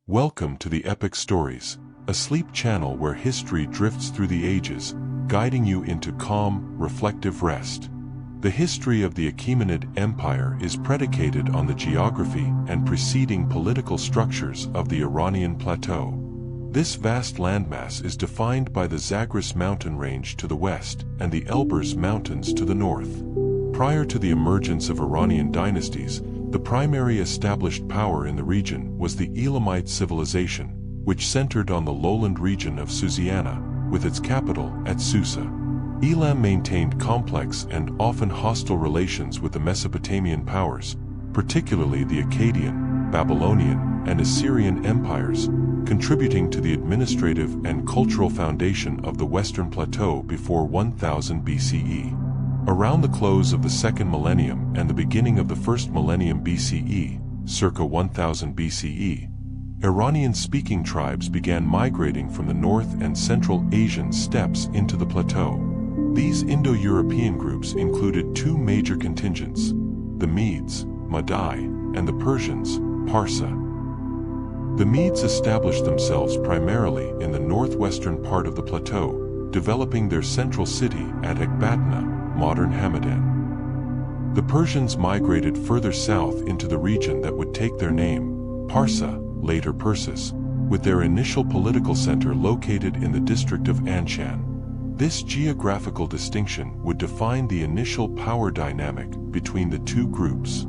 Welcome to the Epic Stories, a sleep channel where history drifts through the ages, guiding you into calm, reflective rest. The history of the Achaemenid Empire is predicated on the geography and preceding political structures of the Iranian plateau. This vast landmass is defined by the Zagros mountain range to the west and the Elburz mountains to the north. Prior to the emergence of Iranian dynasties, the primary established power in the region was the Elamite civilization, which centered on the lowland region of Susiana, with its capital at Susa. Elam maintained complex and often hostile relations with the Mesopotamian powers, particularly the Akkadian, Babylonian, and Assyrian empires, contributing to the administrative and cultural foundation of the Western Plateau before 1000 BCE. Around the close of the second millennium and the beginning of the first millennium BCE, circa 1000 BCE, Iranian-speaking tribes began migrating from the North and Central Asian steppes into the plateau. These Indo-European groups included two major contingents: the Medes, Madai, and the Persians, Parsa. The Medes established themselves primarily in the northwestern part of the plateau, developing their central city at Ecbatana, modern Hamadan. The Persians migrated further south into the region that would take their name, Parsa, later Persis, with their initial political center located in the district of Anshan. This geographical distinction would define the initial power dynamic between the two groups.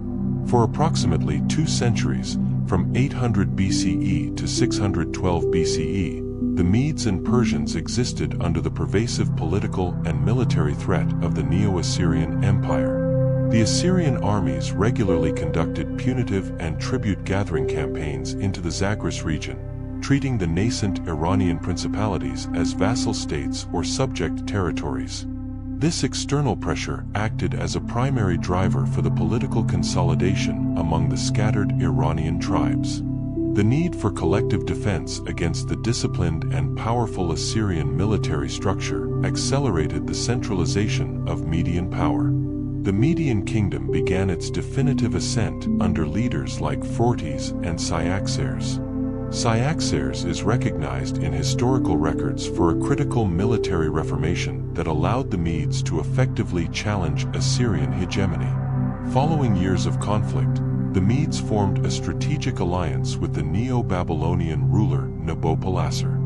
For approximately 2 centuries, from 800 BCE to 612 BCE, the Medes and Persians existed under the pervasive political and military threat of the Neo-Assyrian Empire. The Assyrian armies regularly conducted punitive and tribute-gathering campaigns into the Zagros region, treating the nascent Iranian principalities as vassal states or subject territories. This external pressure acted as a primary driver for the political consolidation among the scattered Iranian tribes. The need for collective defense against the disciplined and powerful Assyrian military structure accelerated the centralization of Median power. The Median kingdom began its definitive ascent under leaders like Phraortes and Cyaxares. Cyaxares is recognized in historical records for a critical military reformation that allowed the Medes to effectively challenge Assyrian hegemony. Following years of conflict, the Medes formed a strategic alliance with the Neo-Babylonian ruler Nabopolassar.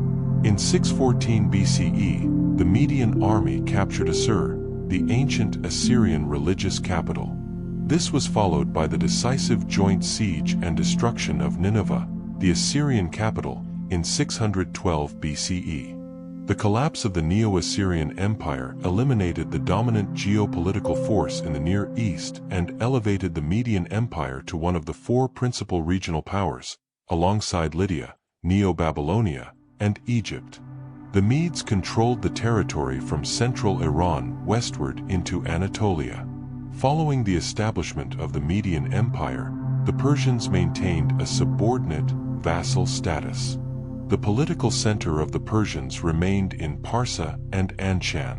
In 614 BCE, the Median army captured Assur, the ancient Assyrian religious capital. This was followed by the decisive joint siege and destruction of Nineveh, the Assyrian capital, in 612 BCE. The collapse of the Neo-Assyrian Empire eliminated the dominant geopolitical force in the Near East and elevated the Median Empire to one of the 4 principal regional powers, alongside Lydia, Neo-Babylonia, and Egypt. The Medes controlled the territory from central Iran westward into Anatolia. Following the establishment of the Median Empire, the Persians maintained a subordinate, vassal status. The political center of the Persians remained in Parsa and Anshan.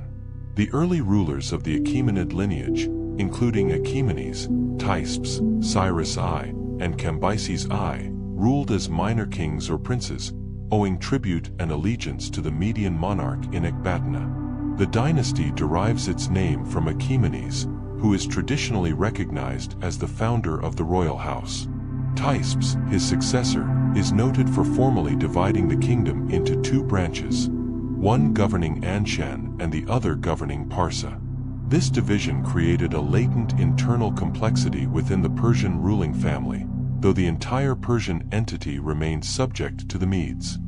The early rulers of the Achaemenid lineage, including Achaemenes, Teispes, Cyrus I, and Cambyses I, ruled as minor kings or princes, owing tribute and allegiance to the Median monarch in Ecbatana. The dynasty derives its name from Achaemenes, who is traditionally recognized as the founder of the royal house. Teispes, his successor, is noted for formally dividing the kingdom into 2 branches, one governing Anshan and the other governing Parsa. This division created a latent internal complexity within the Persian ruling family, though the entire Persian entity remained subject to the Medes.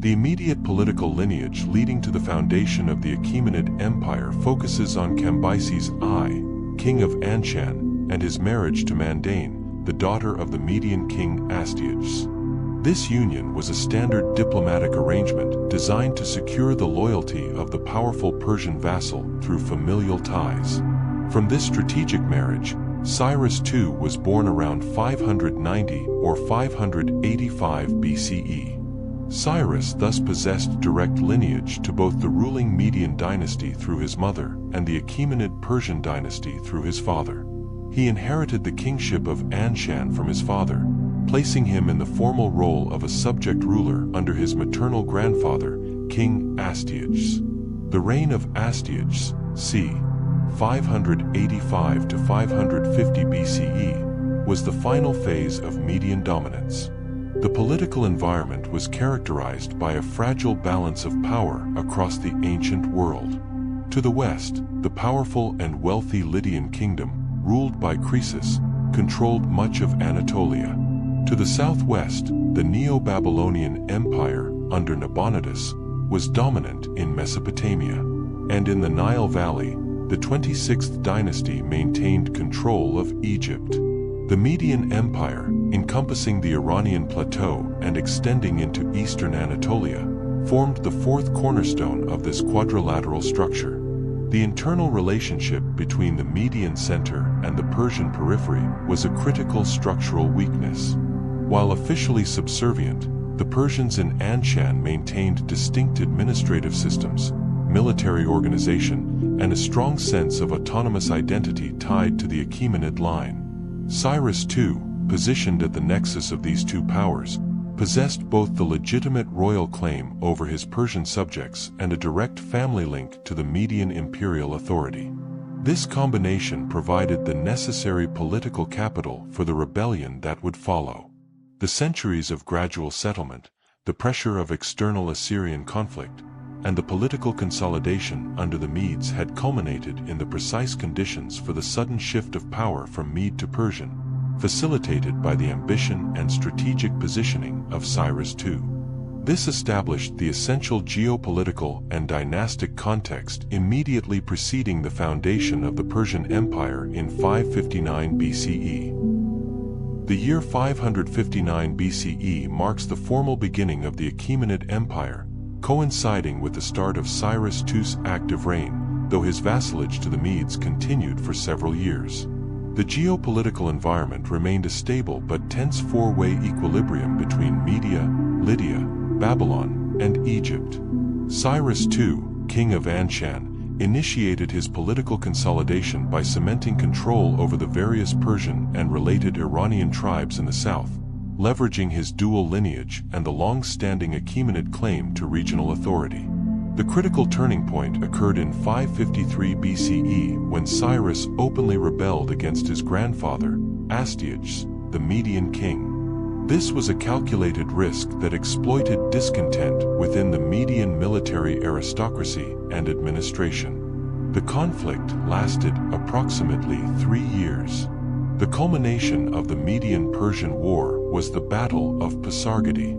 The immediate political lineage leading to the foundation of the Achaemenid Empire focuses on Cambyses I, king of Anshan, and his marriage to Mandane, the daughter of the Median king Astyages. This union was a standard diplomatic arrangement designed to secure the loyalty of the powerful Persian vassal through familial ties. From this strategic marriage, Cyrus II was born around 590 or 585 BCE. Cyrus thus possessed direct lineage to both the ruling Median dynasty through his mother and the Achaemenid Persian dynasty through his father. He inherited the kingship of Anshan from his father, placing him in the formal role of a subject ruler under his maternal grandfather, King Astyages. The reign of Astyages, c. 585 to 550 BCE, was the final phase of Median dominance. The political environment was characterized by a fragile balance of power across the ancient world. To the west, the powerful and wealthy Lydian kingdom, ruled by Croesus, controlled much of Anatolia. To the southwest, the Neo-Babylonian Empire, under Nabonidus, was dominant in Mesopotamia. And in the Nile Valley, the 26th dynasty maintained control of Egypt. The Median Empire, encompassing the Iranian plateau and extending into eastern Anatolia, formed the fourth cornerstone of this quadrilateral structure. The internal relationship between the Median center and the Persian periphery was a critical structural weakness. While officially subservient, the Persians in Anshan maintained distinct administrative systems, military organization, and a strong sense of autonomous identity tied to the Achaemenid line. Cyrus II, positioned at the nexus of these two powers, possessed both the legitimate royal claim over his Persian subjects and a direct family link to the Median imperial authority. This combination provided the necessary political capital for the rebellion that would follow. The centuries of gradual settlement, the pressure of external Assyrian conflict, and the political consolidation under the Medes had culminated in the precise conditions for the sudden shift of power from Mede to Persian, facilitated by the ambition and strategic positioning of Cyrus II. This established the essential geopolitical and dynastic context immediately preceding the foundation of the Persian Empire in 559 BCE. The year 559 BCE marks the formal beginning of the Achaemenid Empire, coinciding with the start of Cyrus II's active reign, though his vassalage to the Medes continued for several years. The geopolitical environment remained a stable but tense four-way equilibrium between Media, Lydia, Babylon, and Egypt. Cyrus II, king of Anshan, initiated his political consolidation by cementing control over the various Persian and related Iranian tribes in the south, leveraging his dual lineage and the long-standing Achaemenid claim to regional authority. The critical turning point occurred in 553 BCE when Cyrus openly rebelled against his grandfather, Astyages, the Median king. This was a calculated risk that exploited discontent within the Median military aristocracy and administration. The conflict lasted approximately 3 years. The culmination of the Median-Persian War was the Battle of Pasargadae.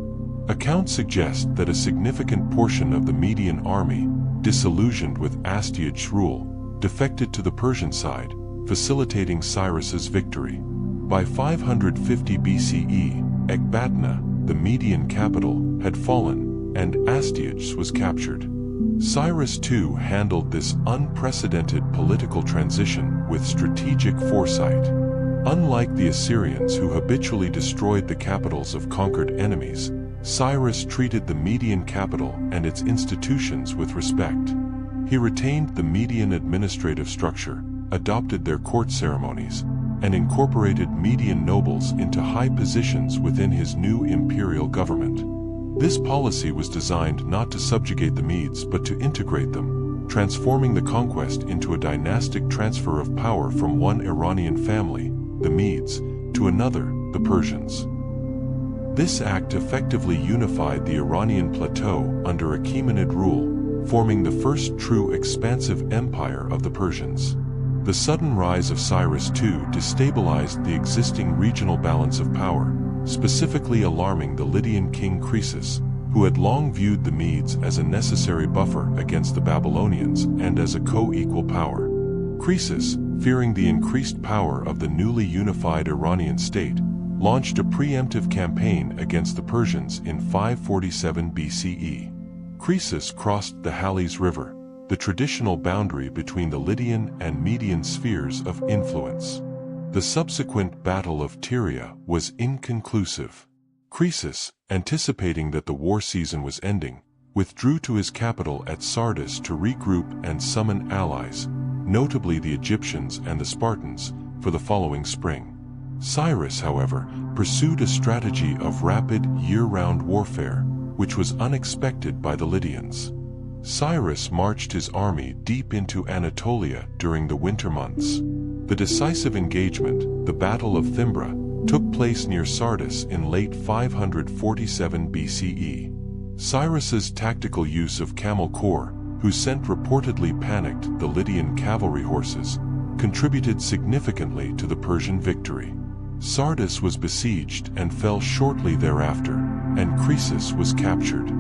Accounts suggest that a significant portion of the Median army, disillusioned with Astyages' rule, defected to the Persian side, facilitating Cyrus's victory. By 550 BCE, Ecbatana, the Median capital, had fallen, and Astyages was captured. Cyrus II handled this unprecedented political transition with strategic foresight. Unlike the Assyrians who habitually destroyed the capitals of conquered enemies, Cyrus treated the Median capital and its institutions with respect. He retained the Median administrative structure, adopted their court ceremonies, and incorporated Median nobles into high positions within his new imperial government. This policy was designed not to subjugate the Medes but to integrate them, transforming the conquest into a dynastic transfer of power from one Iranian family, the Medes, to another, the Persians. This act effectively unified the Iranian plateau under Achaemenid rule, forming the first true expansive empire of the Persians. The sudden rise of Cyrus II destabilized the existing regional balance of power, specifically alarming the Lydian king Croesus, who had long viewed the Medes as a necessary buffer against the Babylonians and as a co-equal power. Croesus, fearing the increased power of the newly unified Iranian state, launched a preemptive campaign against the Persians in 547 BCE. Croesus crossed the Halys River, the traditional boundary between the Lydian and Median spheres of influence. The subsequent Battle of Tyria was inconclusive. Croesus, anticipating that the war season was ending, withdrew to his capital at Sardis to regroup and summon allies, notably the Egyptians and the Spartans, for the following spring. Cyrus, however, pursued a strategy of rapid, year-round warfare, which was unexpected by the Lydians. Cyrus marched his army deep into Anatolia during the winter months. The decisive engagement, the Battle of Thymbra, took place near Sardis in late 547 BCE. Cyrus's tactical use of camel corps, who sent reportedly panicked the Lydian cavalry horses, contributed significantly to the Persian victory. Sardis was besieged and fell shortly thereafter, and Croesus was captured.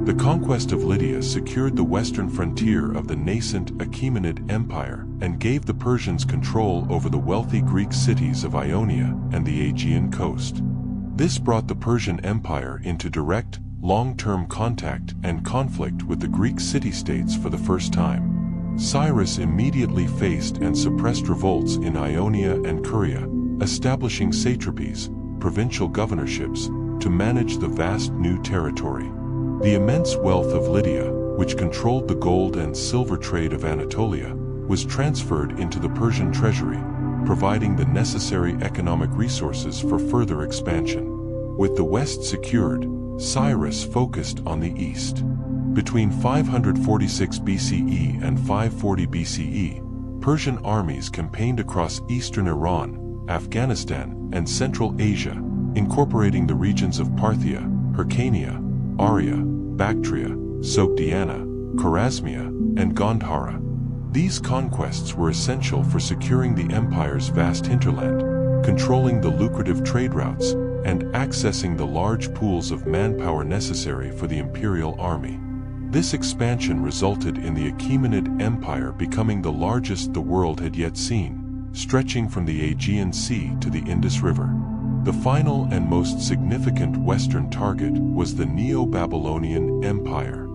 The conquest of Lydia secured the western frontier of the nascent Achaemenid Empire and gave the Persians control over the wealthy Greek cities of Ionia and the Aegean coast. This brought the Persian Empire into direct, long-term contact and conflict with the Greek city-states for the first time. Cyrus immediately faced and suppressed revolts in Ionia and Curia, establishing satrapies, provincial governorships, to manage the vast new territory. The immense wealth of Lydia, which controlled the gold and silver trade of Anatolia, was transferred into the Persian treasury, providing the necessary economic resources for further expansion. With the west secured, Cyrus focused on the east. Between 546 BCE and 540 BCE, Persian armies campaigned across eastern Iran, Afghanistan, and Central Asia, incorporating the regions of Parthia, Hyrcania, Arya, Bactria, Sogdiana, Chorasmia, and Gandhara. These conquests were essential for securing the empire's vast hinterland, controlling the lucrative trade routes, and accessing the large pools of manpower necessary for the imperial army. This expansion resulted in the Achaemenid Empire becoming the largest the world had yet seen, stretching from the Aegean Sea to the Indus River. The final and most significant Western target was the Neo-Babylonian Empire.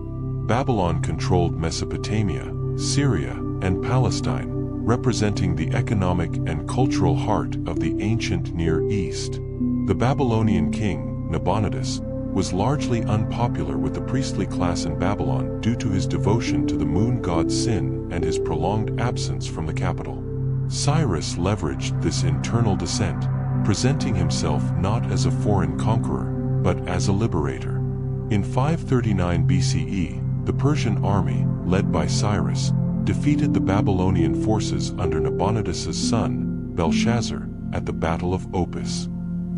Babylon controlled Mesopotamia, Syria, and Palestine, representing the economic and cultural heart of the ancient Near East. The Babylonian king, Nabonidus, was largely unpopular with the priestly class in Babylon due to his devotion to the moon god Sin and his prolonged absence from the capital. Cyrus leveraged this internal dissent, presenting himself not as a foreign conqueror, but as a liberator. In 539 BCE, the Persian army, led by Cyrus, defeated the Babylonian forces under Nabonidus's son, Belshazzar, at the Battle of Opis.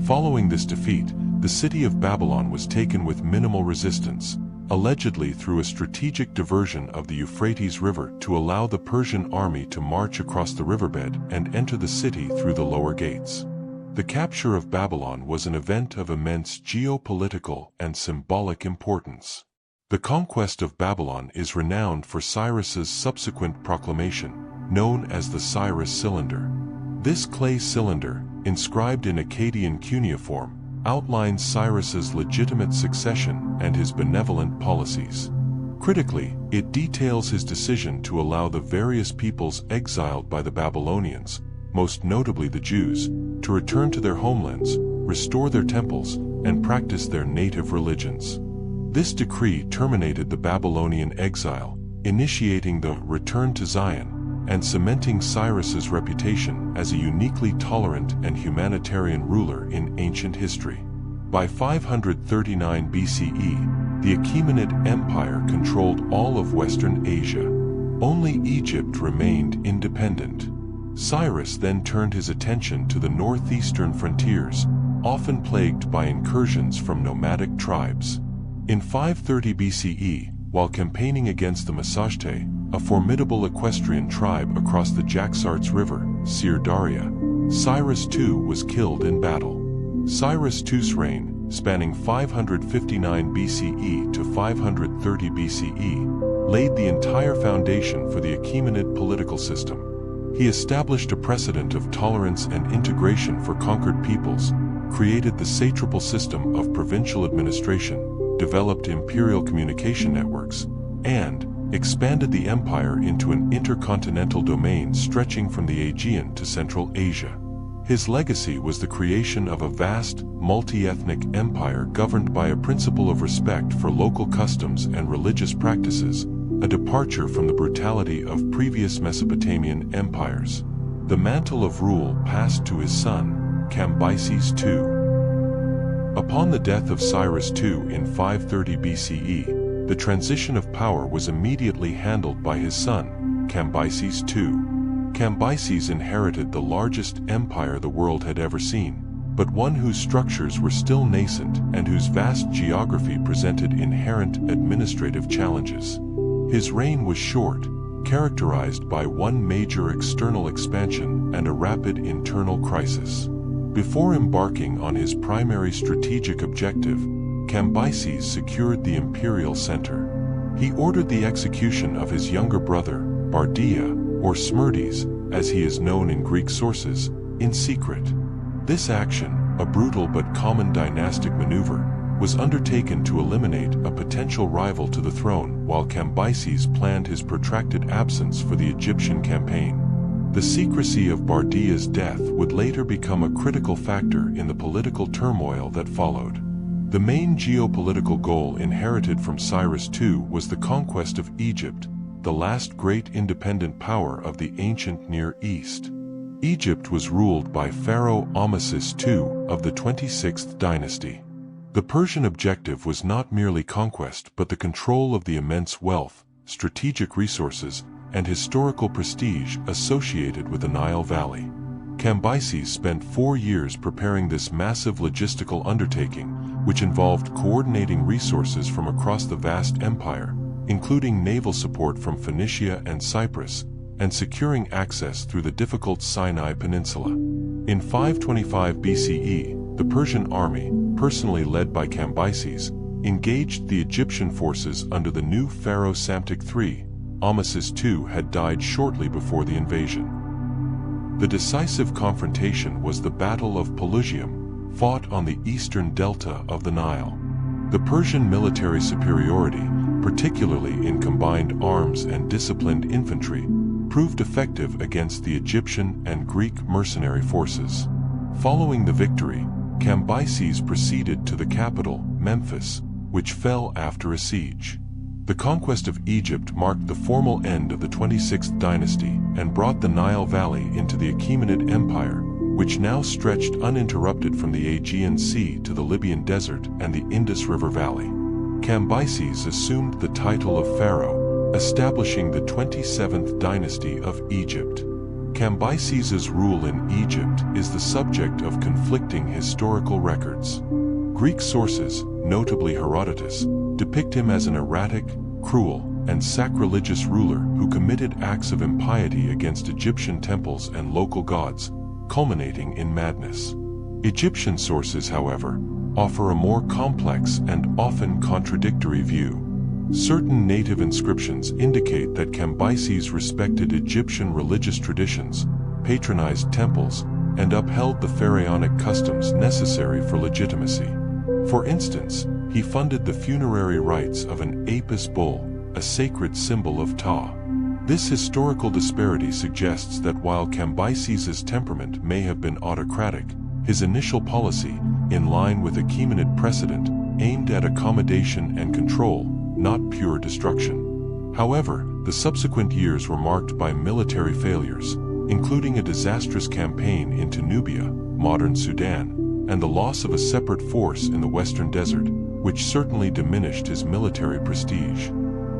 Following this defeat, the city of Babylon was taken with minimal resistance, allegedly through a strategic diversion of the Euphrates River to allow the Persian army to march across the riverbed and enter the city through the lower gates. The capture of Babylon was an event of immense geopolitical and symbolic importance. The conquest of Babylon is renowned for Cyrus's subsequent proclamation, known as the Cyrus Cylinder. This clay cylinder, inscribed in Akkadian cuneiform, outlines Cyrus's legitimate succession and his benevolent policies. Critically, it details his decision to allow the various peoples exiled by the Babylonians, most notably the Jews, to return to their homelands, restore their temples, and practice their native religions. This decree terminated the Babylonian exile, initiating the return to Zion, and cementing Cyrus's reputation as a uniquely tolerant and humanitarian ruler in ancient history. By 539 BCE, the Achaemenid Empire controlled all of Western Asia. Only Egypt remained independent. Cyrus then turned his attention to the northeastern frontiers, often plagued by incursions from nomadic tribes. In 530 BCE, while campaigning against the Massagetæ, a formidable equestrian tribe across the Jaxartes River, Sir Daria, Cyrus II was killed in battle. Cyrus II's reign, spanning 559 BCE to 530 BCE, laid the entire foundation for the Achaemenid political system. He established a precedent of tolerance and integration for conquered peoples, created the satrapal system of provincial administration, developed imperial communication networks, and expanded the empire into an intercontinental domain stretching from the Aegean to Central Asia. His legacy was the creation of a vast, multi-ethnic empire governed by a principle of respect for local customs and religious practices, a departure from the brutality of previous Mesopotamian empires. The mantle of rule passed to his son, Cambyses II. Upon the death of Cyrus II in 530 BCE, the transition of power was immediately handled by his son, Cambyses II. Cambyses inherited the largest empire the world had ever seen, but one whose structures were still nascent and whose vast geography presented inherent administrative challenges. His reign was short, characterized by one major external expansion and a rapid internal crisis. Before embarking on his primary strategic objective, Cambyses secured the imperial center. He ordered the execution of his younger brother, Bardia, or Smerdes, as he is known in Greek sources, in secret. This action, a brutal but common dynastic maneuver, was undertaken to eliminate a potential rival to the throne while Cambyses planned his protracted absence for the Egyptian campaign. The secrecy of Bardia's death would later become a critical factor in the political turmoil that followed. The main geopolitical goal inherited from Cyrus II was the conquest of Egypt, the last great independent power of the ancient Near East. Egypt was ruled by Pharaoh Amasis II of the 26th dynasty. The Persian objective was not merely conquest but the control of the immense wealth, strategic resources, and historical prestige associated with the Nile Valley. Cambyses spent 4 years preparing this massive logistical undertaking, which involved coordinating resources from across the vast empire, including naval support from Phoenicia and Cyprus, and securing access through the difficult Sinai Peninsula. In 525 BCE, the Persian army, personally led by Cambyses, engaged the Egyptian forces under the new pharaoh Psamtik III. Amasis II had died shortly before the invasion. The decisive confrontation was the Battle of Pelusium, fought on the eastern delta of the Nile. The Persian military superiority, particularly in combined arms and disciplined infantry, proved effective against the Egyptian and Greek mercenary forces. Following the victory, Cambyses proceeded to the capital, Memphis, which fell after a siege. The conquest of Egypt marked the formal end of the 26th dynasty and brought the Nile Valley into the Achaemenid Empire, which now stretched uninterrupted from the Aegean Sea to the Libyan Desert and the Indus River Valley. Cambyses assumed the title of pharaoh, establishing the 27th dynasty of Egypt. Cambyses's rule in Egypt is the subject of conflicting historical records. Greek sources, notably Herodotus, depict him as an erratic, cruel, and sacrilegious ruler who committed acts of impiety against Egyptian temples and local gods, culminating in madness. Egyptian sources, however, offer a more complex and often contradictory view. Certain native inscriptions indicate that Cambyses respected Egyptian religious traditions, patronized temples, and upheld the pharaonic customs necessary for legitimacy. For instance, he funded the funerary rites of an Apis bull, a sacred symbol of Ptah. This historical disparity suggests that while Cambyses's temperament may have been autocratic, his initial policy, in line with Achaemenid precedent, aimed at accommodation and control, not pure destruction. However, the subsequent years were marked by military failures, including a disastrous campaign into Nubia, modern Sudan, and the loss of a separate force in the western desert, which certainly diminished his military prestige.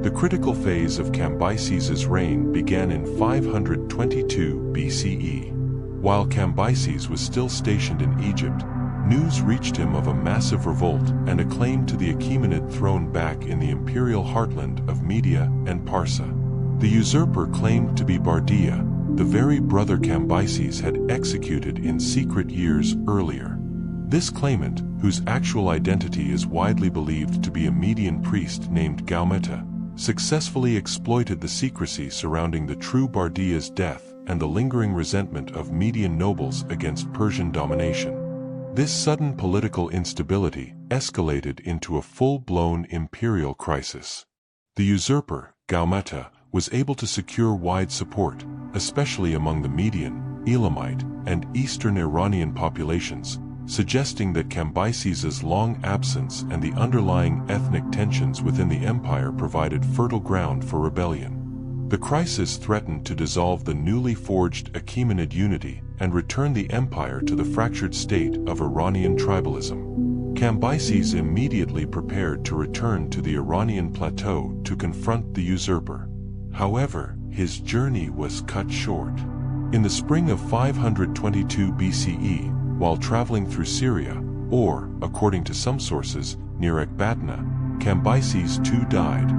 The critical phase of Cambyses's reign began in 522 BCE. While Cambyses was still stationed in Egypt, news reached him of a massive revolt and a claim to the Achaemenid throne back in the imperial heartland of Media and Parsa. The usurper claimed to be Bardia, the very brother Cambyses had executed in secret years earlier. This claimant, whose actual identity is widely believed to be a Median priest named Gaumeta, successfully exploited the secrecy surrounding the true Bardia's death and the lingering resentment of Median nobles against Persian domination. This sudden political instability escalated into a full-blown imperial crisis. The usurper, Gaumeta, was able to secure wide support, especially among the Median, Elamite, and Eastern Iranian populations, suggesting that Cambyses's long absence and the underlying ethnic tensions within the empire provided fertile ground for rebellion. The crisis threatened to dissolve the newly forged Achaemenid unity and return the empire to the fractured state of Iranian tribalism. Cambyses immediately prepared to return to the Iranian plateau to confront the usurper. However, his journey was cut short. In the spring of 522 BCE, while traveling through Syria, or, according to some sources, near Ecbatana, Cambyses too died.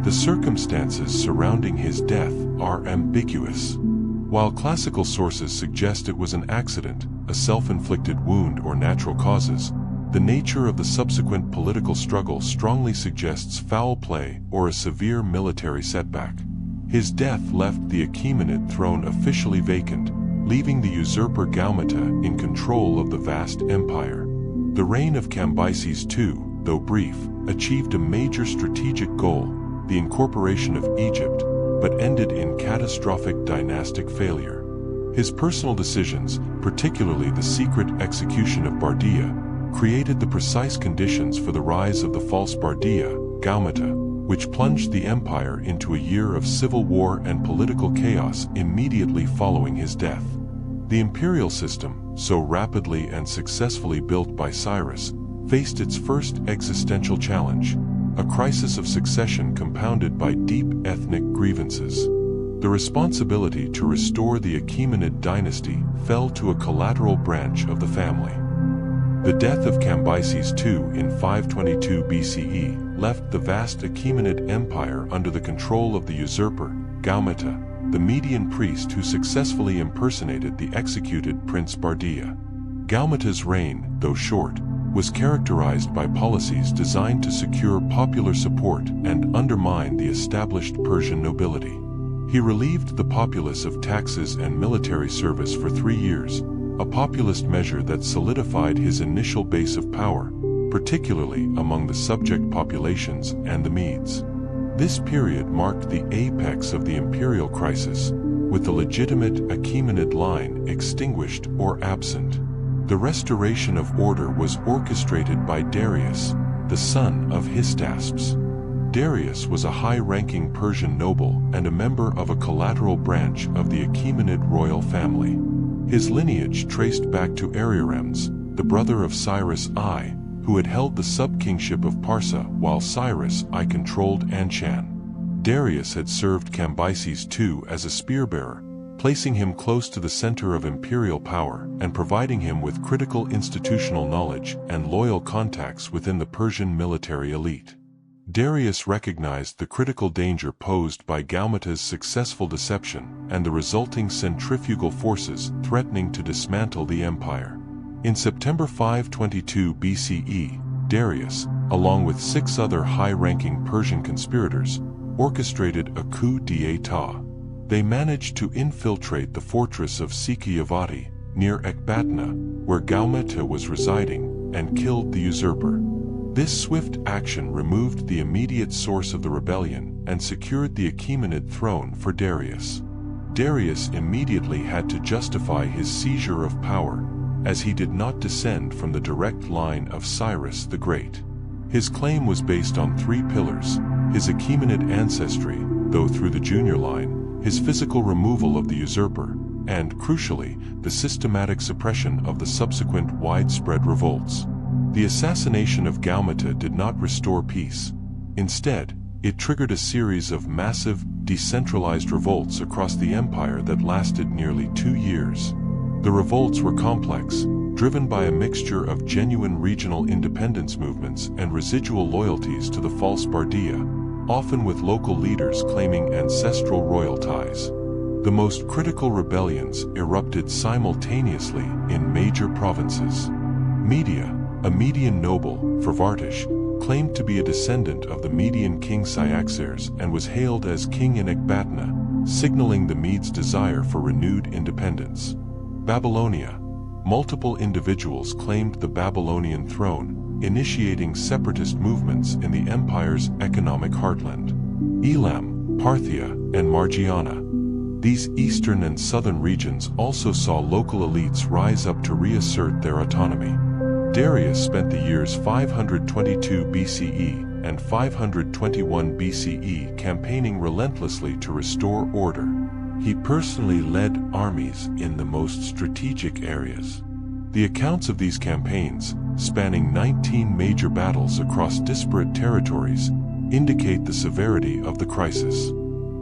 The circumstances surrounding his death are ambiguous. While classical sources suggest it was an accident, a self-inflicted wound or natural causes, the nature of the subsequent political struggle strongly suggests foul play or a severe military setback. His death left the Achaemenid throne officially vacant, leaving the usurper Gaumata in control of the vast empire. The reign of Cambyses II, though brief, achieved a major strategic goal, the incorporation of Egypt, but ended in catastrophic dynastic failure. His personal decisions, particularly the secret execution of Bardia, created the precise conditions for the rise of the false Bardia, Gaumata, which plunged the empire into a year of civil war and political chaos immediately following his death. The imperial system, so rapidly and successfully built by Cyrus, faced its first existential challenge, a crisis of succession compounded by deep ethnic grievances. The responsibility to restore the Achaemenid dynasty fell to a collateral branch of the family. The death of Cambyses II in 522 BCE left the vast Achaemenid Empire under the control of the usurper, Gaumata, the Median priest who successfully impersonated the executed Prince Bardia. Gaumata's reign, though short, was characterized by policies designed to secure popular support and undermine the established Persian nobility. He relieved the populace of taxes and military service for 3 years, a populist measure that solidified his initial base of power, particularly among the subject populations and the Medes. This period marked the apex of the imperial crisis, with the legitimate Achaemenid line extinguished or absent. The restoration of order was orchestrated by Darius, the son of Hystaspes. Darius was a high-ranking Persian noble and a member of a collateral branch of the Achaemenid royal family. His lineage traced back to Ariaramnes, the brother of Cyrus I, who had held the sub-kingship of Parsa while Cyrus I controlled Anshan. Darius had served Cambyses II as a spear-bearer, placing him close to the center of imperial power and providing him with critical institutional knowledge and loyal contacts within the Persian military elite. Darius recognized the critical danger posed by Gaumata's successful deception and the resulting centrifugal forces threatening to dismantle the empire. In September 522 BCE, Darius, along with 6 other high-ranking Persian conspirators, orchestrated a coup d'état. They managed to infiltrate the fortress of Sikiyavati, near Ecbatana, where Gaumata was residing, and killed the usurper. This swift action removed the immediate source of the rebellion and secured the Achaemenid throne for Darius. Darius immediately had to justify his seizure of power, as he did not descend from the direct line of Cyrus the Great. His claim was based on 3 pillars: his Achaemenid ancestry, though through the junior line, his physical removal of the usurper, and, crucially, the systematic suppression of the subsequent widespread revolts. The assassination of Gaumata did not restore peace. Instead, it triggered a series of massive, decentralized revolts across the empire that lasted nearly 2 years. The revolts were complex, driven by a mixture of genuine regional independence movements and residual loyalties to the false Bardia, often with local leaders claiming ancestral royal ties. The most critical rebellions erupted simultaneously in major provinces. Media, a Median noble, Farvartish, claimed to be a descendant of the Median king Cyaxares and was hailed as king in Ecbatana, signaling the Medes' desire for renewed independence. Babylonia. Multiple individuals claimed the Babylonian throne, initiating separatist movements in the empire's economic heartland. Elam, Parthia, and Margiana. These eastern and southern regions also saw local elites rise up to reassert their autonomy. Darius spent the years 522 BCE and 521 BCE, campaigning relentlessly to restore order. He personally led armies in the most strategic areas. The accounts of these campaigns, spanning 19 major battles across disparate territories, indicate the severity of the crisis.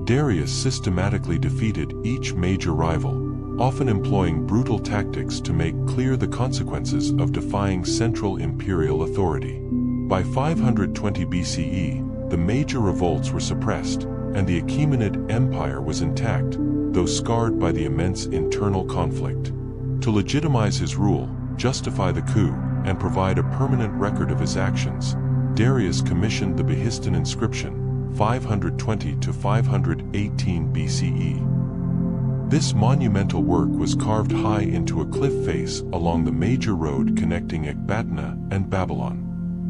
Darius systematically defeated each major rival, often employing brutal tactics to make clear the consequences of defying central imperial authority. By 520 BCE, the major revolts were suppressed, and the Achaemenid Empire was intact, though scarred by the immense internal conflict. To legitimize his rule, justify the coup, and provide a permanent record of his actions, Darius commissioned the Behistun inscription, 520 to 518 BCE. This monumental work was carved high into a cliff face along the major road connecting Ecbatana and Babylon.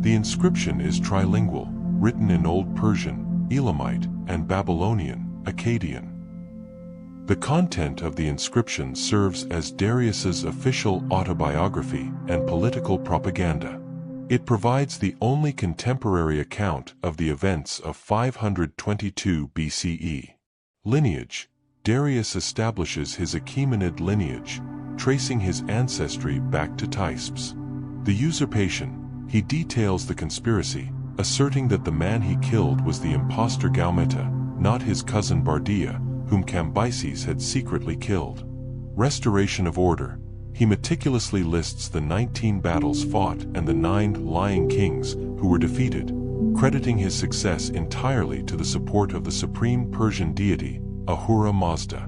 The inscription is trilingual, written in Old Persian, Elamite, and Babylonian, Akkadian. The content of the inscription serves as Darius's official autobiography and political propaganda. It provides the only contemporary account of the events of 522 BCE. Lineage: Darius establishes his Achaemenid lineage, tracing his ancestry back to Thespes. The usurpation: he details the conspiracy, asserting that the man he killed was the impostor Gaumeta, not his cousin Bardia, whom Cambyses had secretly killed. Restoration of order: he meticulously lists the 19 battles fought and the 9 lying kings who were defeated, crediting his success entirely to the support of the supreme Persian deity, Ahura Mazda.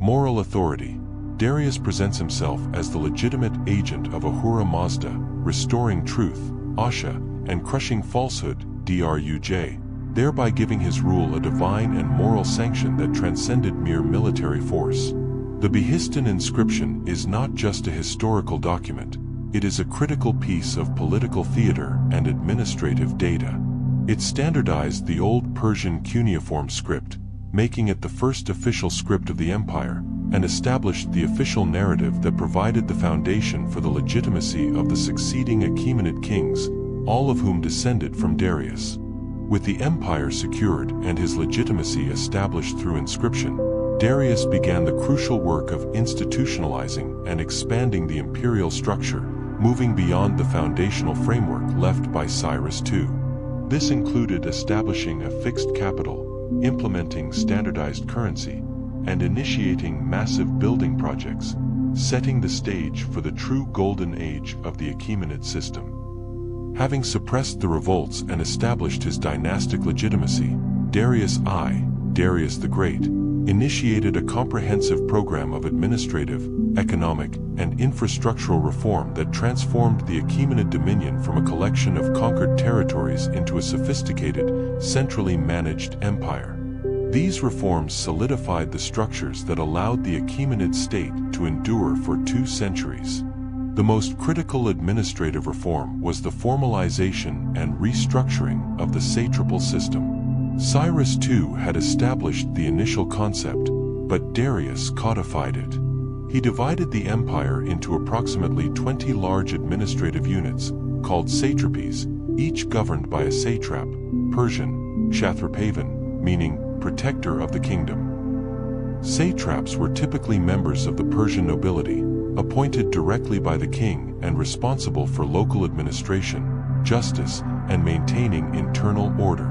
Moral authority: Darius presents himself as the legitimate agent of Ahura Mazda, restoring truth, Asha, and crushing falsehood, Druj, thereby giving his rule a divine and moral sanction that transcended mere military force. The Behistun inscription is not just a historical document, it is a critical piece of political theater and administrative data. It standardized the Old Persian cuneiform script, making it the first official script of the empire, and established the official narrative that provided the foundation for the legitimacy of the succeeding Achaemenid kings, all of whom descended from Darius. With the empire secured and his legitimacy established through inscription, Darius began the crucial work of institutionalizing and expanding the imperial structure, moving beyond the foundational framework left by Cyrus II. This included establishing a fixed capital, implementing standardized currency, and initiating massive building projects, setting the stage for the true golden age of the Achaemenid system. Having suppressed the revolts and established his dynastic legitimacy, Darius the Great, initiated a comprehensive program of administrative, economic, and infrastructural reform that transformed the Achaemenid dominion from a collection of conquered territories into a sophisticated, centrally managed empire. These reforms solidified the structures that allowed the Achaemenid state to endure for 2 centuries. The most critical administrative reform was the formalization and restructuring of the satrapal system. Cyrus II had established the initial concept, but Darius codified it. He divided the empire into approximately 20 large administrative units, called satrapies, each governed by a satrap, Persian, Kshatrapavan, meaning protector of the kingdom. Satraps were typically members of the Persian nobility, appointed directly by the king and responsible for local administration, justice, and maintaining internal order.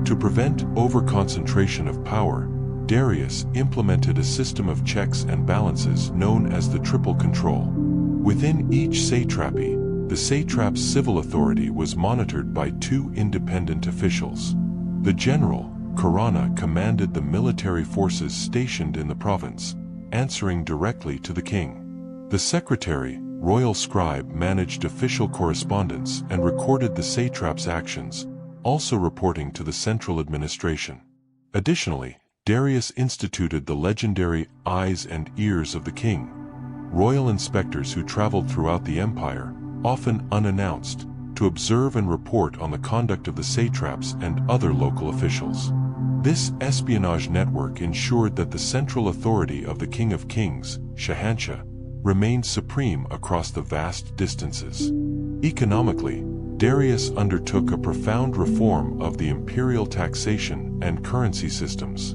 To prevent overconcentration of power, Darius implemented a system of checks and balances known as the triple control. Within each satrapy, the satrap's civil authority was monitored by 2 independent officials. The general, Karana, commanded the military forces stationed in the province, answering directly to the king. The secretary, royal scribe, managed official correspondence and recorded the satrap's actions, also reporting to the central administration. Additionally, Darius instituted the legendary eyes and ears of the king, royal inspectors who traveled throughout the empire, often unannounced, to observe and report on the conduct of the satraps and other local officials. This espionage network ensured that the central authority of the King of Kings, Shahanshah, remained supreme across the vast distances. Economically, Darius undertook a profound reform of the imperial taxation and currency systems.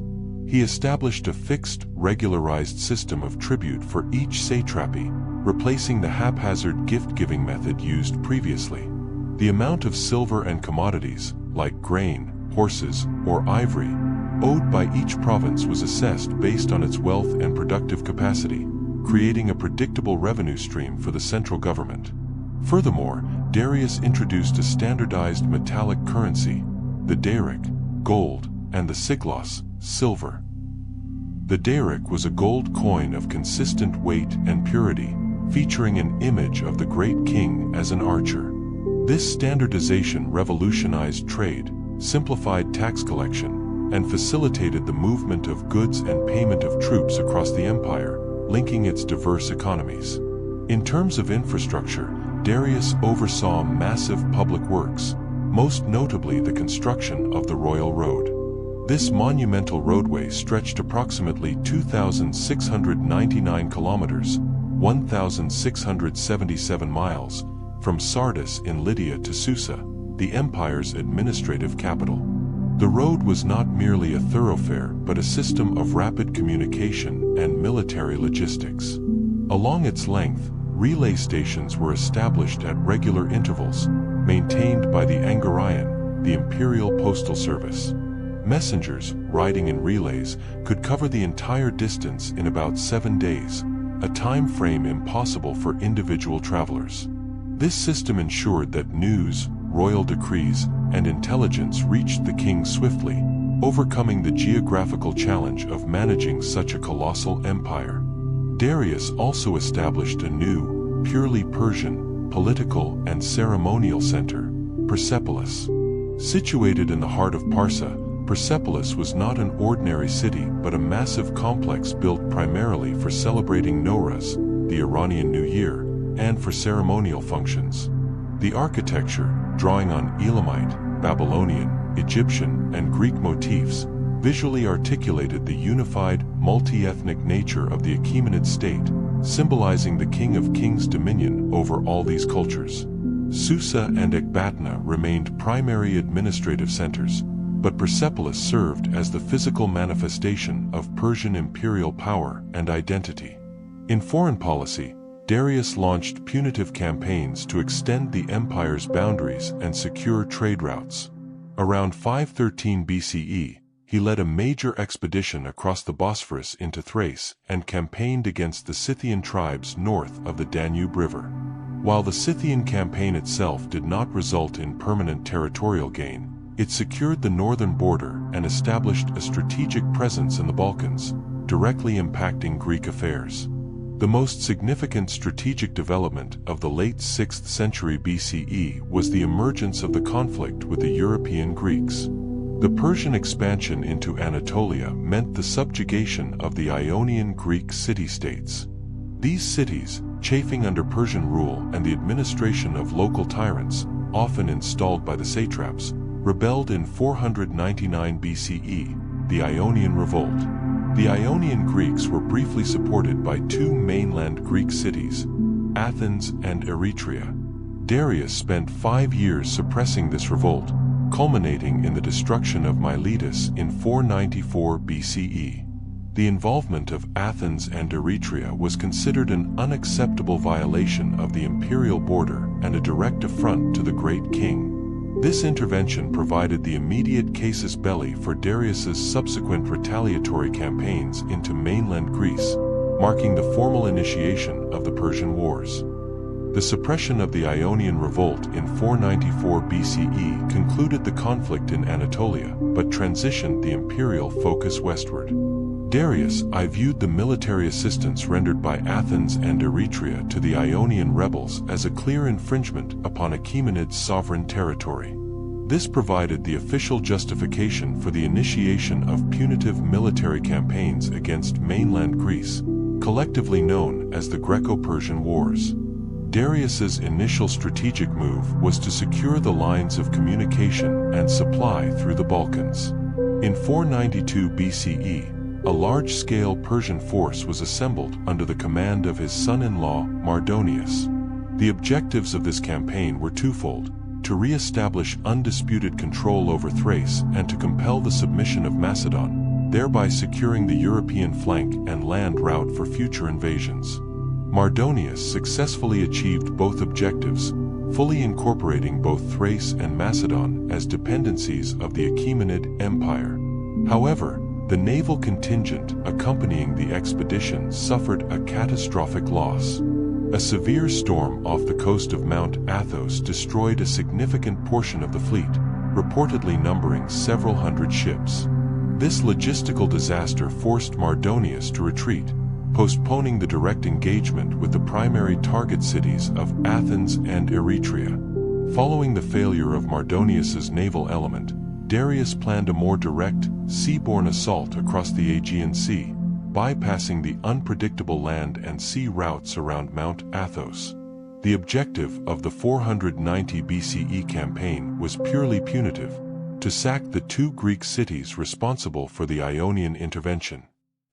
He established a fixed, regularized system of tribute for each satrapy, replacing the haphazard gift-giving method used previously. The amount of silver and commodities, like grain, horses, or ivory, owed by each province was assessed based on its wealth and productive capacity, creating a predictable revenue stream for the central government. Furthermore, Darius introduced a standardized metallic currency, the daric, gold, and the siglos, silver. The daric was a gold coin of consistent weight and purity, featuring an image of the great king as an archer. This standardization revolutionized trade, simplified tax collection, and facilitated the movement of goods and payment of troops across the empire, linking its diverse economies. In terms of infrastructure, Darius oversaw massive public works, most notably the construction of the Royal Road. This monumental roadway stretched approximately 2,699 kilometers, 1,677 miles, from Sardis in Lydia to Susa, the empire's administrative capital. The road was not merely a thoroughfare but a system of rapid communication and military logistics. Along its length, relay stations were established at regular intervals, maintained by the Angarayan, the imperial postal service. Messengers, riding in relays, could cover the entire distance in about 7 days, a time frame impossible for individual travelers. This system ensured that news, royal decrees, and intelligence reached the king swiftly, overcoming the geographical challenge of managing such a colossal empire. Darius also established a new, purely Persian, political and ceremonial center, Persepolis. Situated in the heart of Parsa, Persepolis was not an ordinary city but a massive complex built primarily for celebrating Nowruz, the Iranian New Year, and for ceremonial functions. The architecture, drawing on Elamite, Babylonian, Egyptian, and Greek motifs, visually articulated the unified, multi-ethnic nature of the Achaemenid state, symbolizing the King of Kings' dominion over all these cultures. Susa and Ecbatana remained primary administrative centers, but Persepolis served as the physical manifestation of Persian imperial power and identity. In foreign policy, Darius launched punitive campaigns to extend the empire's boundaries and secure trade routes. Around 513 BCE, he led a major expedition across the Bosphorus into Thrace and campaigned against the Scythian tribes north of the Danube River. While the Scythian campaign itself did not result in permanent territorial gain, it secured the northern border and established a strategic presence in the Balkans, directly impacting Greek affairs. The most significant strategic development of the late 6th century BCE was the emergence of the conflict with the European Greeks. The Persian expansion into Anatolia meant the subjugation of the Ionian Greek city-states. These cities, chafing under Persian rule and the administration of local tyrants, often installed by the satraps, rebelled in 499 BCE, the Ionian Revolt. The Ionian Greeks were briefly supported by two mainland Greek cities, Athens and Eretria. Darius spent 5 years suppressing this revolt, culminating in the destruction of Miletus in 494 BCE. The involvement of Athens and Eretria was considered an unacceptable violation of the imperial border and a direct affront to the great king. This intervention provided the immediate casus belli for Darius's subsequent retaliatory campaigns into mainland Greece, marking the formal initiation of the Persian Wars. The suppression of the Ionian Revolt in 494 BCE concluded the conflict in Anatolia, but transitioned the imperial focus westward. Darius I viewed the military assistance rendered by Athens and Eretria to the Ionian rebels as a clear infringement upon Achaemenid's sovereign territory. This provided the official justification for the initiation of punitive military campaigns against mainland Greece, collectively known as the Greco-Persian Wars. Darius's initial strategic move was to secure the lines of communication and supply through the Balkans. In 492 BCE, a large-scale Persian force was assembled under the command of his son-in-law, Mardonius. The objectives of this campaign were twofold: to re-establish undisputed control over Thrace and to compel the submission of Macedon, thereby securing the European flank and land route for future invasions. Mardonius successfully achieved both objectives, fully incorporating both Thrace and Macedon as dependencies of the Achaemenid Empire. However, the naval contingent accompanying the expedition suffered a catastrophic loss. A severe storm off the coast of Mount Athos destroyed a significant portion of the fleet, reportedly numbering several hundred ships. This logistical disaster forced Mardonius to retreat, postponing the direct engagement with the primary target cities of Athens and Eretria. Following the failure of Mardonius's naval element, Darius planned a more direct, seaborne assault across the Aegean Sea, bypassing the unpredictable land and sea routes around Mount Athos. The objective of the 490 BCE campaign was purely punitive, to sack the two Greek cities responsible for the Ionian intervention.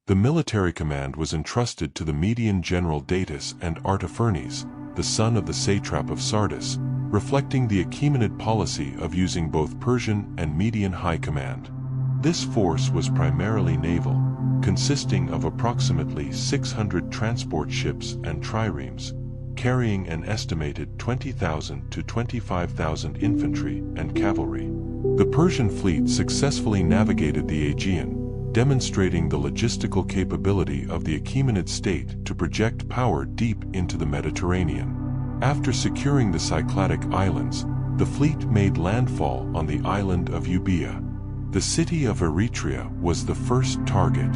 The military command was entrusted to the Median general Datis and Artaphernes, the son of the satrap of Sardis, reflecting the Achaemenid policy of using both Persian and Median high command. This force was primarily naval, consisting of approximately 600 transport ships and triremes, carrying an estimated 20,000 to 25,000 infantry and cavalry. The Persian fleet successfully navigated the Aegean, demonstrating the logistical capability of the Achaemenid state to project power deep into the Mediterranean. After securing the Cycladic Islands, the fleet made landfall on the island of Euboea. The city of Eretria was the first target.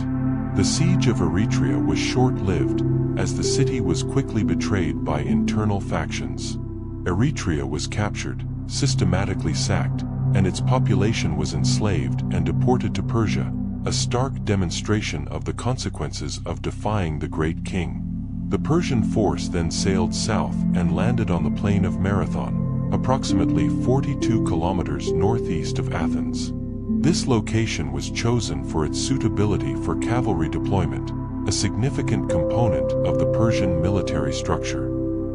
The siege of Eretria was short-lived, as the city was quickly betrayed by internal factions. Eretria was captured, systematically sacked, and its population was enslaved and deported to Persia, a stark demonstration of the consequences of defying the great king. The Persian force then sailed south and landed on the plain of Marathon, approximately 42 kilometers northeast of Athens. This location was chosen for its suitability for cavalry deployment, a significant component of the Persian military structure.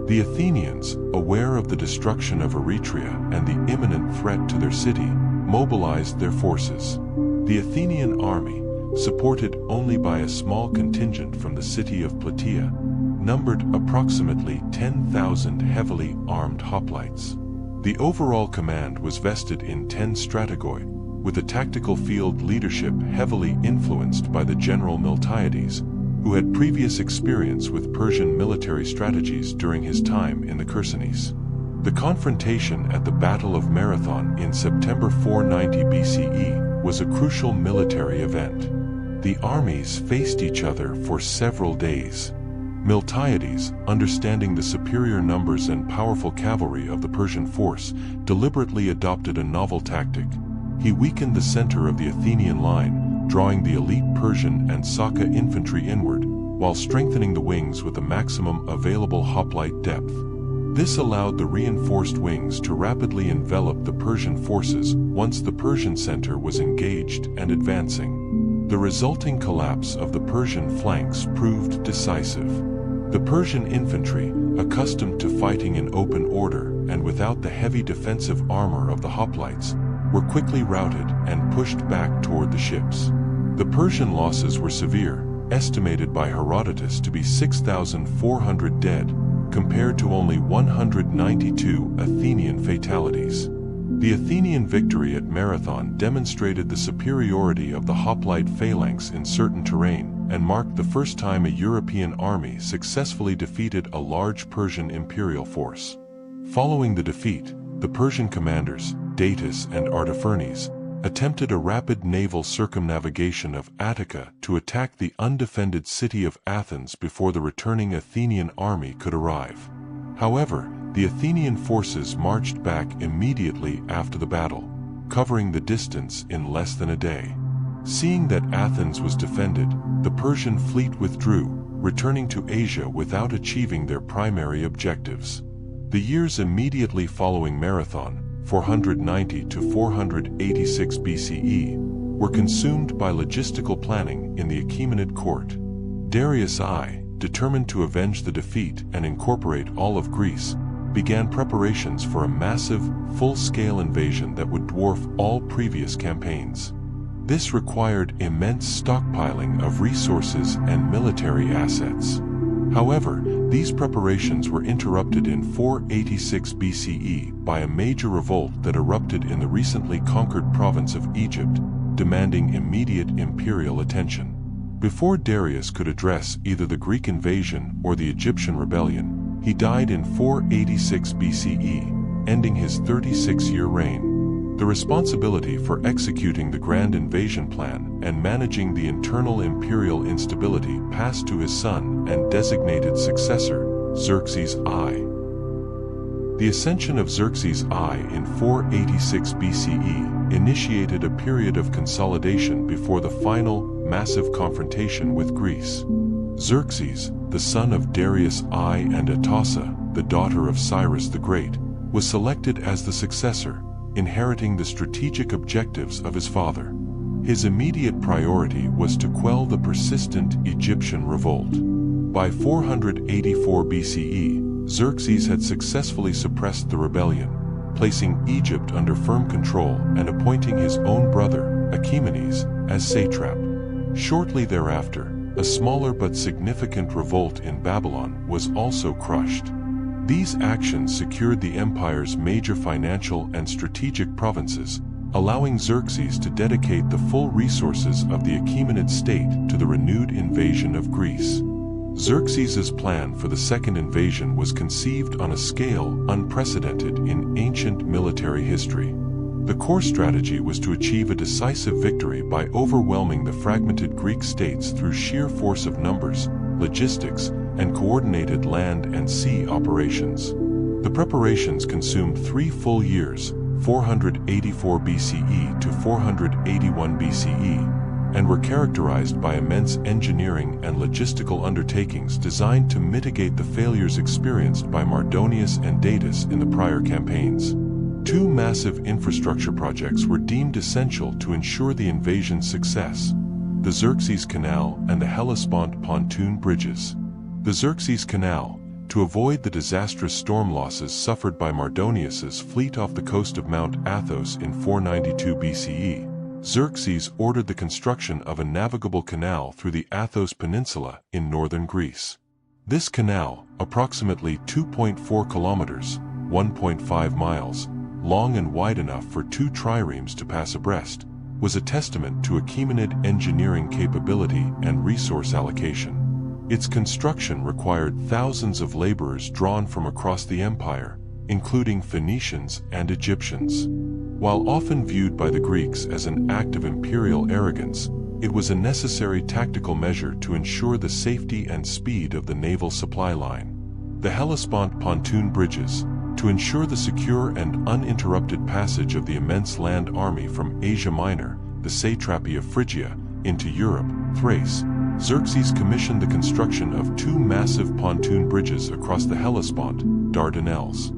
The Athenians, aware of the destruction of Eretria and the imminent threat to their city, mobilized their forces. The Athenian army, supported only by a small contingent from the city of Plataea, numbered approximately 10,000 heavily armed hoplites. The overall command was vested in 10 strategoi, with the tactical field leadership heavily influenced by the general Miltiades, who had previous experience with Persian military strategies during his time in the Chersonese. The confrontation at the Battle of Marathon in September 490 BCE was a crucial military event. The armies faced each other for several days. Miltiades, understanding the superior numbers and powerful cavalry of the Persian force, deliberately adopted a novel tactic. He weakened the center of the Athenian line, drawing the elite Persian and Saka infantry inward, while strengthening the wings with the maximum available hoplite depth. This allowed the reinforced wings to rapidly envelop the Persian forces once the Persian center was engaged and advancing. The resulting collapse of the Persian flanks proved decisive. The Persian infantry, accustomed to fighting in open order and without the heavy defensive armor of the hoplites, were quickly routed and pushed back toward the ships. The Persian losses were severe, estimated by Herodotus to be 6,400 dead, compared to only 192 Athenian fatalities. The Athenian victory at Marathon demonstrated the superiority of the hoplite phalanx in certain terrain and marked the first time a European army successfully defeated a large Persian imperial force. Following the defeat, the Persian commanders, Datis and Artaphernes, attempted a rapid naval circumnavigation of Attica to attack the undefended city of Athens before the returning Athenian army could arrive. However, the Athenian forces marched back immediately after the battle, covering the distance in less than a day. Seeing that Athens was defended, the Persian fleet withdrew, returning to Asia without achieving their primary objectives. The years immediately following Marathon, 490 to 486 BCE, were consumed by logistical planning in the Achaemenid court. Darius I, determined to avenge the defeat and incorporate all of Greece, began preparations for a massive, full-scale invasion that would dwarf all previous campaigns. This required immense stockpiling of resources and military assets. However, these preparations were interrupted in 486 BCE by a major revolt that erupted in the recently conquered province of Egypt, demanding immediate imperial attention. Before Darius could address either the Greek invasion or the Egyptian rebellion, he died in 486 BCE, ending his 36-year reign. The responsibility for executing the grand invasion plan and managing the internal imperial instability passed to his son and designated successor, Xerxes I. The ascension of Xerxes I in 486 BCE initiated a period of consolidation before the final, massive confrontation with Greece. Xerxes, the son of Darius I and Atossa, the daughter of Cyrus the Great, was selected as the successor, inheriting the strategic objectives of his father. His immediate priority was to quell the persistent Egyptian revolt. By 484 BCE, Xerxes had successfully suppressed the rebellion, placing Egypt under firm control and appointing his own brother, Achaemenes, as satrap. Shortly thereafter, a smaller but significant revolt in Babylon was also crushed. These actions secured the empire's major financial and strategic provinces, allowing Xerxes to dedicate the full resources of the Achaemenid state to the renewed invasion of Greece. Xerxes's plan for the second invasion was conceived on a scale unprecedented in ancient military history. The core strategy was to achieve a decisive victory by overwhelming the fragmented Greek states through sheer force of numbers, logistics, and coordinated land and sea operations. The preparations consumed 3 full years, 484 BCE to 481 BCE, and were characterized by immense engineering and logistical undertakings designed to mitigate the failures experienced by Mardonius and Datis in the prior campaigns. 2 massive infrastructure projects were deemed essential to ensure the invasion's success: the Xerxes Canal and the Hellespont pontoon bridges. The Xerxes Canal, to avoid the disastrous storm losses suffered by Mardonius's fleet off the coast of Mount Athos in 492 BCE, Xerxes ordered the construction of a navigable canal through the Athos Peninsula in northern Greece. This canal, approximately 2.4 kilometers, 1.5 miles, long and wide enough for 2 triremes to pass abreast, was a testament to Achaemenid engineering capability and resource allocation. Its construction required thousands of laborers drawn from across the empire, including Phoenicians and Egyptians. While often viewed by the Greeks as an act of imperial arrogance, it was a necessary tactical measure to ensure the safety and speed of the naval supply line. The Hellespont pontoon bridges, to ensure the secure and uninterrupted passage of the immense land army from Asia Minor, the satrapy of Phrygia, into Europe, Thrace, Xerxes commissioned the construction of 2 massive pontoon bridges across the Hellespont, Dardanelles.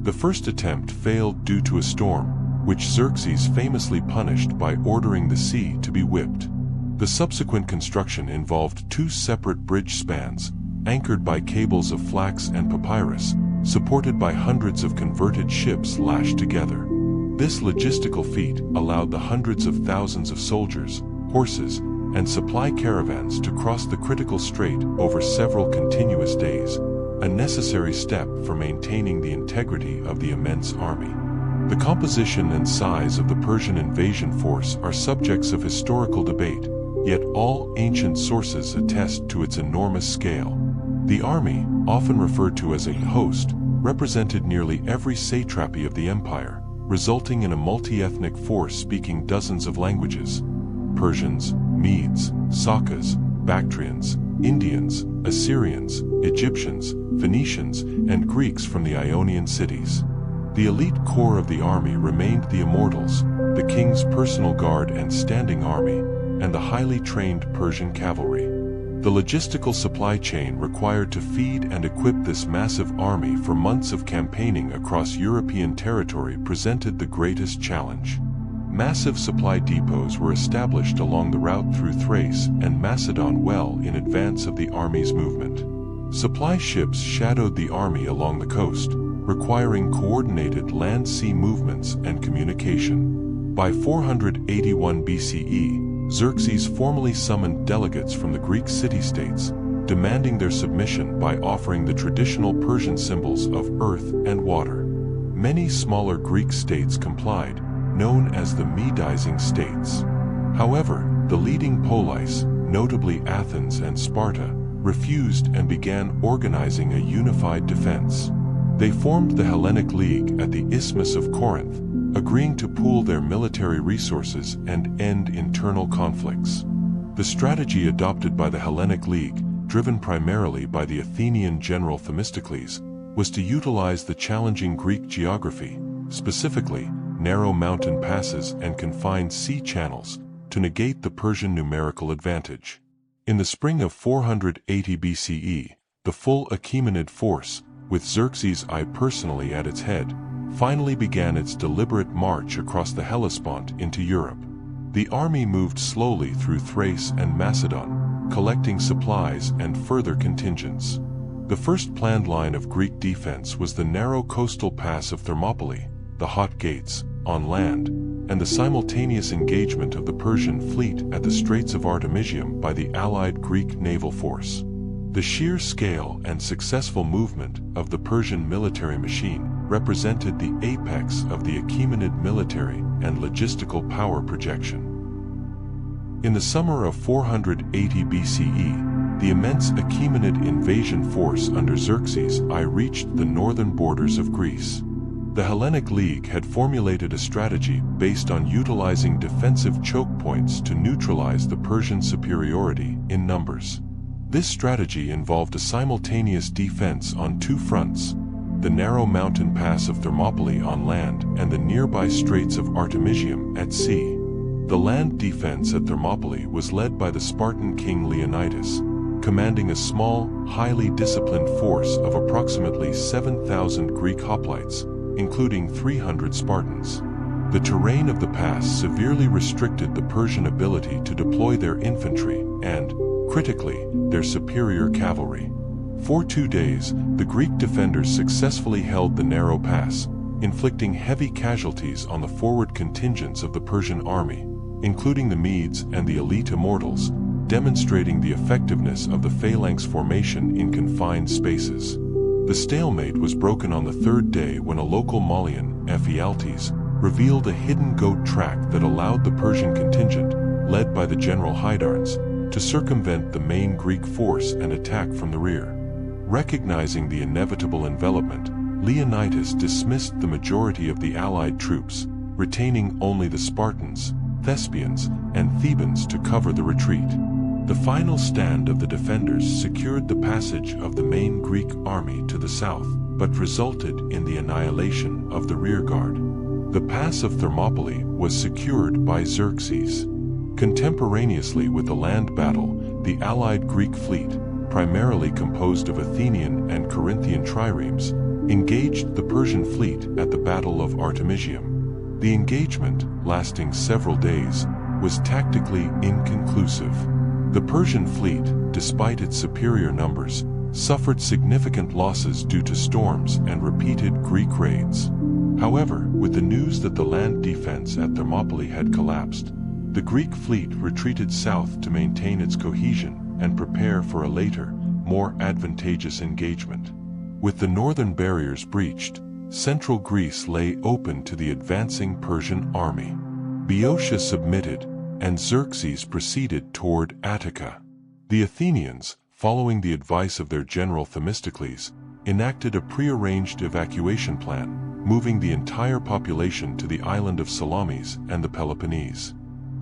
The first attempt failed due to a storm, which Xerxes famously punished by ordering the sea to be whipped. The subsequent construction involved 2 separate bridge spans, anchored by cables of flax and papyrus, supported by hundreds of converted ships lashed together. This logistical feat allowed the hundreds of thousands of soldiers, horses, and supply caravans to cross the critical strait over several continuous days, a necessary step for maintaining the integrity of the immense army. The composition and size of the Persian invasion force are subjects of historical debate, yet all ancient sources attest to its enormous scale. The army, often referred to as a host, represented nearly every satrapy of the empire, resulting in a multi-ethnic force speaking dozens of languages: Persians, Medes, Sakas, Bactrians, Indians, Assyrians, Egyptians, Phoenicians, and Greeks from the Ionian cities. The elite core of the army remained the immortals, the king's personal guard and standing army, and the highly trained Persian cavalry. The logistical supply chain required to feed and equip this massive army for months of campaigning across European territory presented the greatest challenge. Massive supply depots were established along the route through Thrace and Macedon well in advance of the army's movement. Supply ships shadowed the army along the coast, requiring coordinated land-sea movements and communication. By 481 BCE, Xerxes formally summoned delegates from the Greek city-states, demanding their submission by offering the traditional Persian symbols of earth and water. Many smaller Greek states complied, known as the Medizing states. However, the leading polis, notably Athens and Sparta, refused and began organizing a unified defense. They formed the Hellenic League at the Isthmus of Corinth, agreeing to pool their military resources and end internal conflicts. The strategy adopted by the Hellenic League, driven primarily by the Athenian general Themistocles, was to utilize the challenging Greek geography, specifically narrow mountain passes and confined sea channels, to negate the Persian numerical advantage. In the spring of 480 BCE, the full Achaemenid force, with Xerxes I personally at its head, finally began its deliberate march across the Hellespont into Europe. The army moved slowly through Thrace and Macedon, collecting supplies and further contingents. The first planned line of Greek defense was the narrow coastal pass of Thermopylae, the Hot Gates, on land, and the simultaneous engagement of the Persian fleet at the Straits of Artemisium by the allied Greek naval force. The sheer scale and successful movement of the Persian military machine represented the apex of the Achaemenid military and logistical power projection. In the summer of 480 BCE, the immense Achaemenid invasion force under Xerxes I reached the northern borders of Greece. The Hellenic League had formulated a strategy based on utilizing defensive choke points to neutralize the Persian superiority in numbers. This strategy involved a simultaneous defense on two fronts: the narrow mountain pass of Thermopylae on land and the nearby Straits of Artemisium at sea. The land defense at Thermopylae was led by the Spartan king Leonidas, commanding a small, highly disciplined force of approximately 7,000 Greek hoplites, including 300 Spartans. The terrain of the pass severely restricted the Persian ability to deploy their infantry and, critically, their superior cavalry. For 2 days, the Greek defenders successfully held the narrow pass, inflicting heavy casualties on the forward contingents of the Persian army, including the Medes and the elite immortals, demonstrating the effectiveness of the phalanx formation in confined spaces. The stalemate was broken on the third day when a local Malian, Ephialtes, revealed a hidden goat track that allowed the Persian contingent, led by the general Hydarnes, to circumvent the main Greek force and attack from the rear. Recognizing the inevitable envelopment, Leonidas dismissed the majority of the allied troops, retaining only the Spartans, Thespians, and Thebans to cover the retreat. The final stand of the defenders secured the passage of the main Greek army to the south, but resulted in the annihilation of the rearguard. The pass of Thermopylae was secured by Xerxes. Contemporaneously with the land battle, the allied Greek fleet, primarily composed of Athenian and Corinthian triremes, engaged the Persian fleet at the Battle of Artemisium. The engagement, lasting several days, was tactically inconclusive. The Persian fleet, despite its superior numbers, suffered significant losses due to storms and repeated Greek raids. However, with the news that the land defense at Thermopylae had collapsed, the Greek fleet retreated south to maintain its cohesion and prepare for a later, more advantageous engagement. With the northern barriers breached, central Greece lay open to the advancing Persian army. Boeotia submitted, and Xerxes proceeded toward Attica. The Athenians, following the advice of their general Themistocles, enacted a prearranged evacuation plan, moving the entire population to the island of Salamis and the Peloponnese.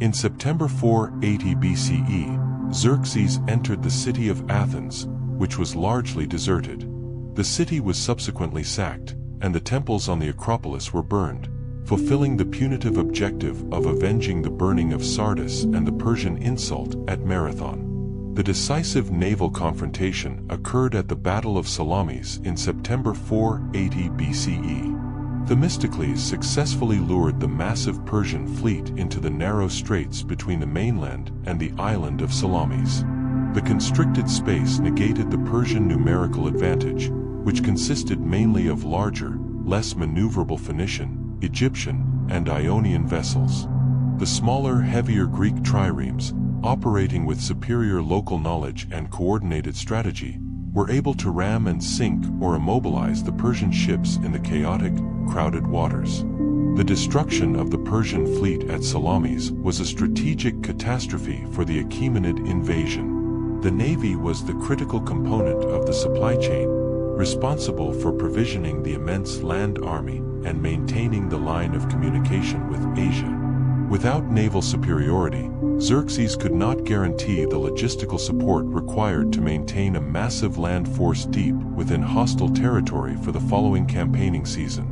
In September 480 BCE, Xerxes entered the city of Athens, which was largely deserted. The city was subsequently sacked, and the temples on the Acropolis were burned, fulfilling the punitive objective of avenging the burning of Sardis and the Persian insult at Marathon. The decisive naval confrontation occurred at the Battle of Salamis in September 480 BCE. Themistocles successfully lured the massive Persian fleet into the narrow straits between the mainland and the island of Salamis. The constricted space negated the Persian numerical advantage, which consisted mainly of larger, less maneuverable Phoenician, Egyptian, and Ionian vessels. The smaller, heavier Greek triremes, operating with superior local knowledge and coordinated strategy, were able to ram and sink or immobilize the Persian ships in the chaotic, crowded waters. The destruction of the Persian fleet at Salamis was a strategic catastrophe for the Achaemenid invasion. The navy was the critical component of the supply chain, responsible for provisioning the immense land army and maintaining the line of communication with Asia. Without naval superiority, Xerxes could not guarantee the logistical support required to maintain a massive land force deep within hostile territory for the following campaigning season.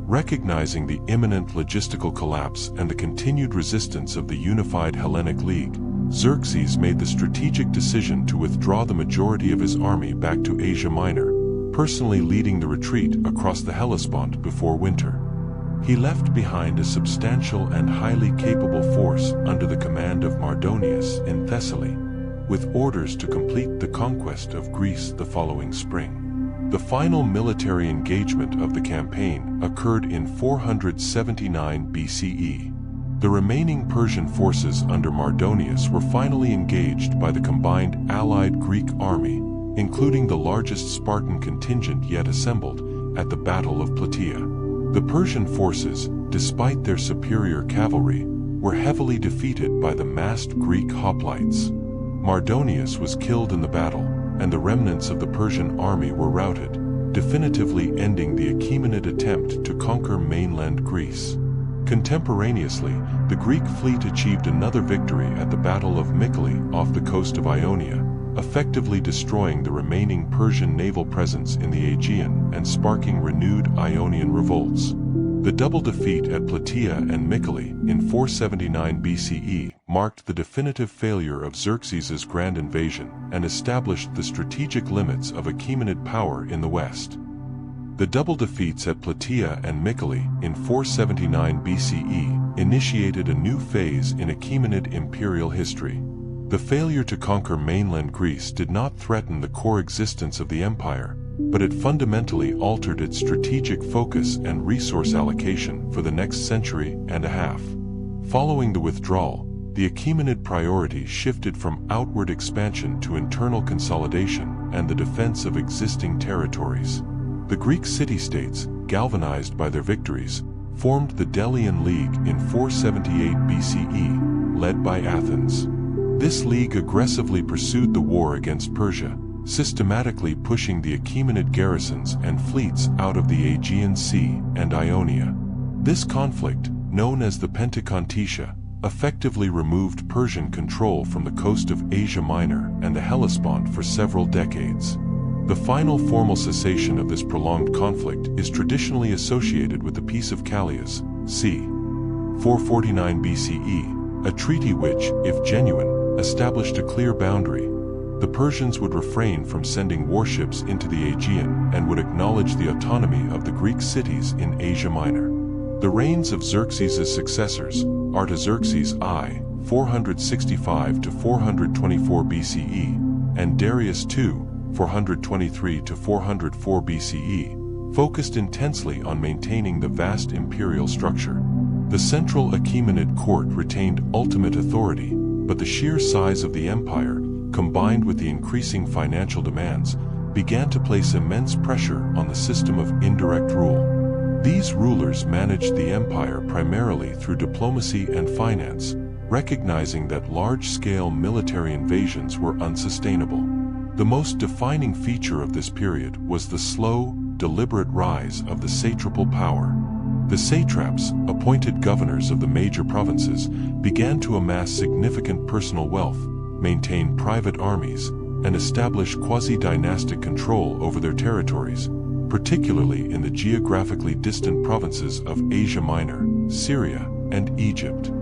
Recognizing the imminent logistical collapse and the continued resistance of the unified Hellenic League, Xerxes made the strategic decision to withdraw the majority of his army back to Asia Minor, personally leading the retreat across the Hellespont before winter. He left behind a substantial and highly capable force under the command of Mardonius in Thessaly, with orders to complete the conquest of Greece the following spring. The final military engagement of the campaign occurred in 479 BCE. The remaining Persian forces under Mardonius were finally engaged by the combined allied Greek army, including the largest Spartan contingent yet assembled, at the Battle of Plataea. The Persian forces, despite their superior cavalry, were heavily defeated by the massed Greek hoplites. Mardonius was killed in the battle, and the remnants of the Persian army were routed, definitively ending the Achaemenid attempt to conquer mainland Greece. Contemporaneously, the Greek fleet achieved another victory at the Battle of Mycale off the coast of Ionia, effectively destroying the remaining Persian naval presence in the Aegean and sparking renewed Ionian revolts. The double defeat at Plataea and Mycale in 479 BCE marked the definitive failure of Xerxes' grand invasion and established the strategic limits of Achaemenid power in the west. The double defeats at Plataea and Mycale in 479 BCE initiated a new phase in Achaemenid imperial history. The failure to conquer mainland Greece did not threaten the core existence of the empire, but it fundamentally altered its strategic focus and resource allocation for the next century and a half. Following the withdrawal, the Achaemenid priority shifted from outward expansion to internal consolidation and the defense of existing territories. The Greek city-states, galvanized by their victories, formed the Delian League in 478 BCE, led by Athens. This league aggressively pursued the war against Persia, systematically pushing the Achaemenid garrisons and fleets out of the Aegean Sea and Ionia. This conflict, known as the Pentacontetia, effectively removed Persian control from the coast of Asia Minor and the Hellespont for several decades. The final formal cessation of this prolonged conflict is traditionally associated with the Peace of Callias, c. 449 BCE, a treaty which, if genuine, established a clear boundary. The Persians would refrain from sending warships into the Aegean and would acknowledge the autonomy of the Greek cities in Asia Minor. The reigns of Xerxes' successors, Artaxerxes I, 465 to 424 BCE, and Darius II, 423 to 404 BCE, focused intensely on maintaining the vast imperial structure. The central Achaemenid court retained ultimate authority, but the sheer size of the empire, combined with the increasing financial demands, began to place immense pressure on the system of indirect rule. These rulers managed the empire primarily through diplomacy and finance, recognizing that large-scale military invasions were unsustainable. The most defining feature of this period was the slow, deliberate rise of the satrapal power. The satraps, appointed governors of the major provinces, began to amass significant personal wealth, maintain private armies, and establish quasi-dynastic control over their territories, particularly in the geographically distant provinces of Asia Minor, Syria, and Egypt.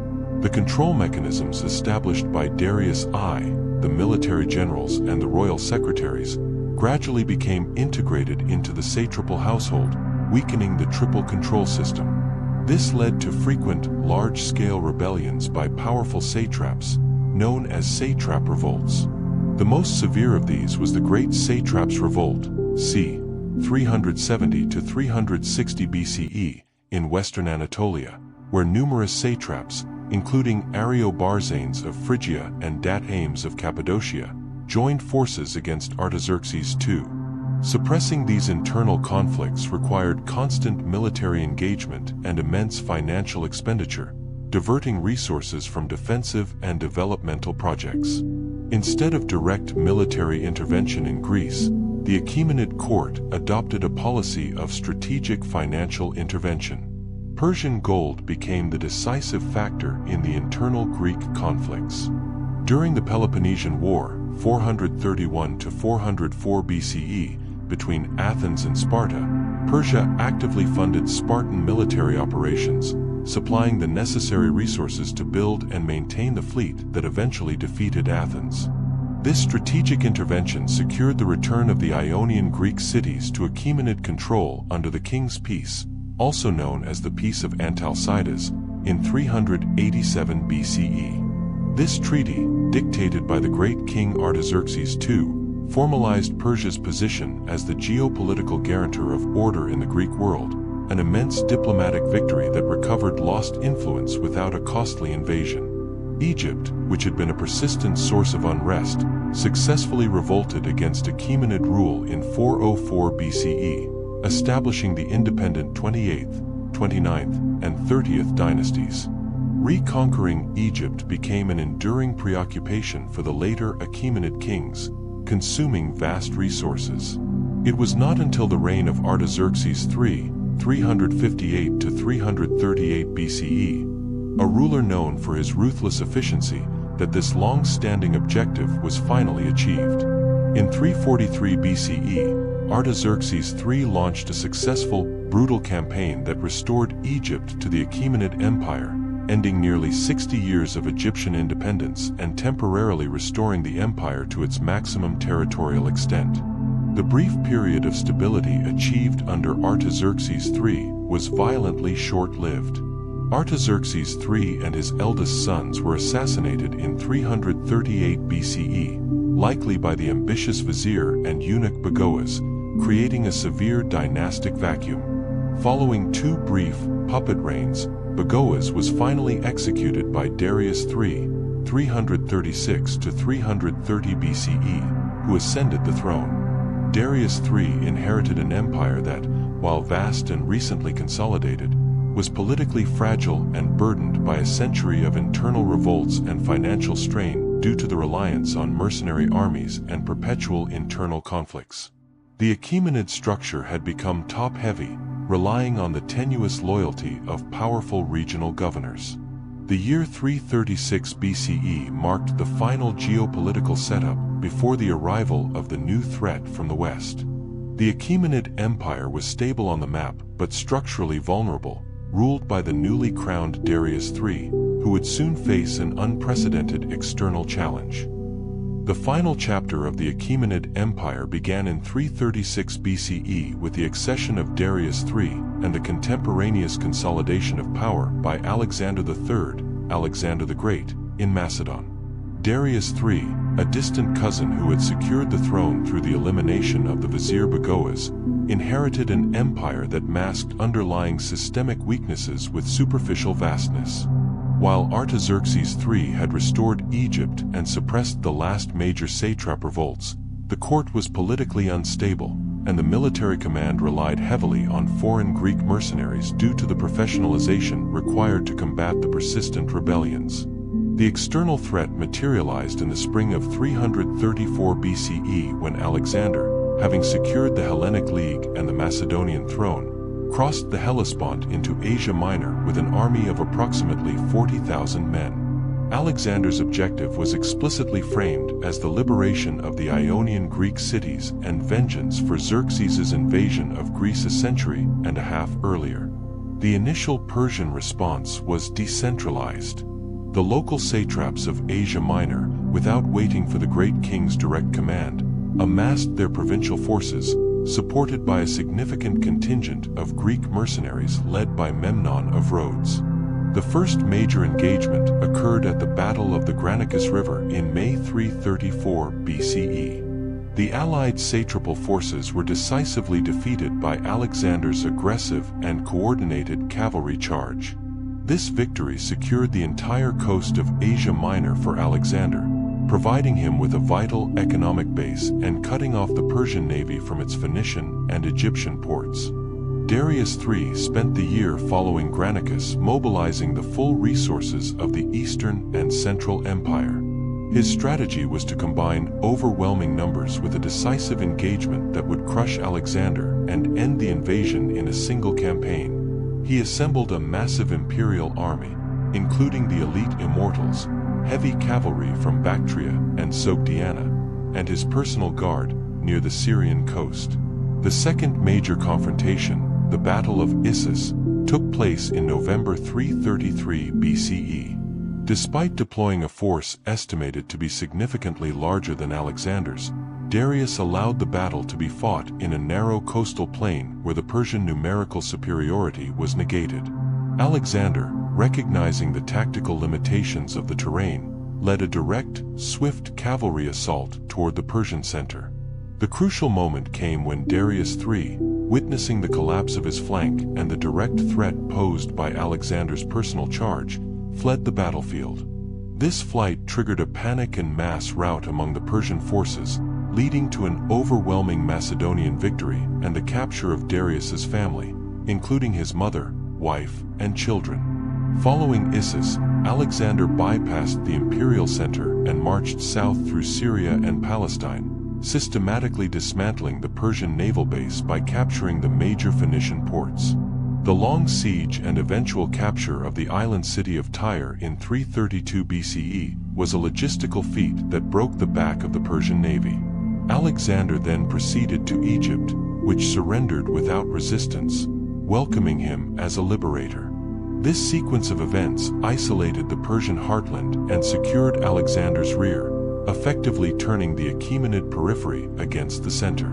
The control mechanisms established by Darius I, the military generals and the royal secretaries, gradually became integrated into the satrapal household, weakening the triple control system. This led to frequent, large-scale rebellions by powerful satraps, known as satrap revolts. The most severe of these was the Great Satraps' Revolt, c. 370 to 360 BCE, in western Anatolia, where numerous satraps, including Ariobarzanes of Phrygia and Datames of Cappadocia, joined forces against Artaxerxes II. Suppressing these internal conflicts required constant military engagement and immense financial expenditure, diverting resources from defensive and developmental projects. Instead of direct military intervention in Greece, the Achaemenid court adopted a policy of strategic financial intervention. Persian gold became the decisive factor in the internal Greek conflicts. During the Peloponnesian War, 431 to 404 BCE, between Athens and Sparta, Persia actively funded Spartan military operations, supplying the necessary resources to build and maintain the fleet that eventually defeated Athens. This strategic intervention secured the return of the Ionian Greek cities to Achaemenid control under the King's Peace, also known as the Peace of Antalcidas, in 387 BCE. This treaty, dictated by the great king Artaxerxes II, formalized Persia's position as the geopolitical guarantor of order in the Greek world, an immense diplomatic victory that recovered lost influence without a costly invasion. Egypt, which had been a persistent source of unrest, successfully revolted against Achaemenid rule in 404 BCE, establishing the independent 28th, 29th, and 30th dynasties. Reconquering Egypt became an enduring preoccupation for the later Achaemenid kings, consuming vast resources. It was not until the reign of Artaxerxes III, 358 to 338 BCE, a ruler known for his ruthless efficiency, that this long-standing objective was finally achieved. In 343 BCE, Artaxerxes III launched a successful, brutal campaign that restored Egypt to the Achaemenid Empire, ending nearly 60 years of Egyptian independence and temporarily restoring the empire to its maximum territorial extent. The brief period of stability achieved under Artaxerxes III was violently short-lived. Artaxerxes III and his eldest sons were assassinated in 338 BCE, likely by the ambitious vizier and eunuch Bagoas, creating a severe dynastic vacuum. Following two brief, puppet reigns, Bagoas was finally executed by Darius III, 336 to 330 BCE, who ascended the throne. Darius III inherited an empire that, while vast and recently consolidated, was politically fragile and burdened by a century of internal revolts and financial strain due to the reliance on mercenary armies and perpetual internal conflicts. The Achaemenid structure had become top-heavy, relying on the tenuous loyalty of powerful regional governors. The year 336 BCE marked the final geopolitical setup before the arrival of the new threat from the west. The Achaemenid Empire was stable on the map but structurally vulnerable, ruled by the newly crowned Darius III, who would soon face an unprecedented external challenge. The final chapter of the Achaemenid Empire began in 336 BCE with the accession of Darius III and the contemporaneous consolidation of power by Alexander III, Alexander the Great, in Macedon. Darius III, a distant cousin who had secured the throne through the elimination of the vizier Bagoas, inherited an empire that masked underlying systemic weaknesses with superficial vastness. While Artaxerxes III had restored Egypt and suppressed the last major satrap revolts, the court was politically unstable, and the military command relied heavily on foreign Greek mercenaries due to the professionalization required to combat the persistent rebellions. The external threat materialized in the spring of 334 BCE when Alexander, having secured the Hellenic League and the Macedonian throne, crossed the Hellespont into Asia Minor with an army of approximately 40,000 men. Alexander's objective was explicitly framed as the liberation of the Ionian Greek cities and vengeance for Xerxes' invasion of Greece a century and a half earlier. The initial Persian response was decentralized. The local satraps of Asia Minor, without waiting for the great king's direct command, amassed their provincial forces, supported by a significant contingent of Greek mercenaries led by Memnon of Rhodes. The first major engagement occurred at the Battle of the Granicus River in May 334 BCE. The allied satrapal forces were decisively defeated by Alexander's aggressive and coordinated cavalry charge. This victory secured the entire coast of Asia Minor for Alexander, providing him with a vital economic base and cutting off the Persian navy from its Phoenician and Egyptian ports. Darius III spent the year following Granicus mobilizing the full resources of the Eastern and Central Empire. His strategy was to combine overwhelming numbers with a decisive engagement that would crush Alexander and end the invasion in a single campaign. He assembled a massive imperial army, including the elite immortals, heavy cavalry from Bactria and Sogdiana, and his personal guard near the Syrian coast. The second major confrontation, the Battle of Issus, took place in November 333 BCE. Despite deploying a force estimated to be significantly larger than Alexander's, Darius allowed the battle to be fought in a narrow coastal plain where the Persian numerical superiority was negated. Alexander, recognizing the tactical limitations of the terrain, led a direct, swift cavalry assault toward the Persian center. The crucial moment came when Darius III, witnessing the collapse of his flank and the direct threat posed by Alexander's personal charge, fled the battlefield. This flight triggered a panic and mass rout among the Persian forces, leading to an overwhelming Macedonian victory and the capture of Darius's family, including his mother, wife, and children. Following Issus, Alexander bypassed the imperial center and marched south through Syria and Palestine, systematically dismantling the Persian naval base by capturing the major Phoenician ports. The long siege and eventual capture of the island city of Tyre in 332 BCE was a logistical feat that broke the back of the Persian navy. Alexander then proceeded to Egypt, which surrendered without resistance, welcoming him as a liberator. This sequence of events isolated the Persian heartland and secured Alexander's rear, effectively turning the Achaemenid periphery against the center.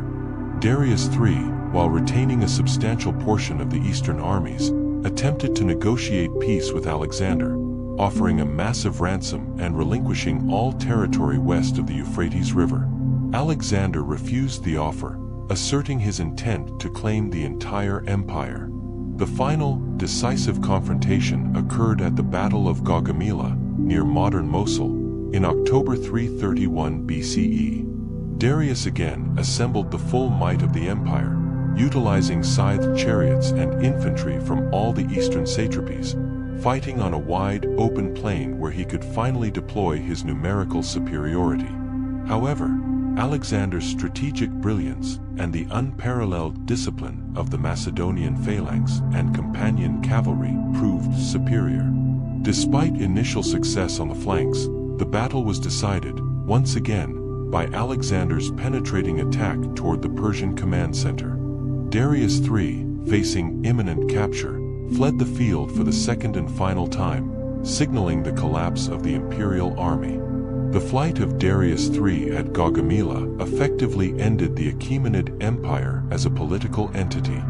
Darius III, while retaining a substantial portion of the eastern armies, attempted to negotiate peace with Alexander, offering a massive ransom and relinquishing all territory west of the Euphrates River. Alexander refused the offer, asserting his intent to claim the entire empire. The final, decisive confrontation occurred at the Battle of Gaugamela, near modern Mosul, in October 331 BCE. Darius again assembled the full might of the empire, utilizing scythed chariots and infantry from all the eastern satrapies, fighting on a wide, open plain where he could finally deploy his numerical superiority. However, Alexander's strategic brilliance and the unparalleled discipline of the Macedonian phalanx and companion cavalry proved superior. Despite initial success on the flanks, the battle was decided, once again, by Alexander's penetrating attack toward the Persian command center. Darius III, facing imminent capture, fled the field for the second and final time, signaling the collapse of the imperial army. The flight of Darius III at Gaugamela effectively ended the Achaemenid Empire as a political entity.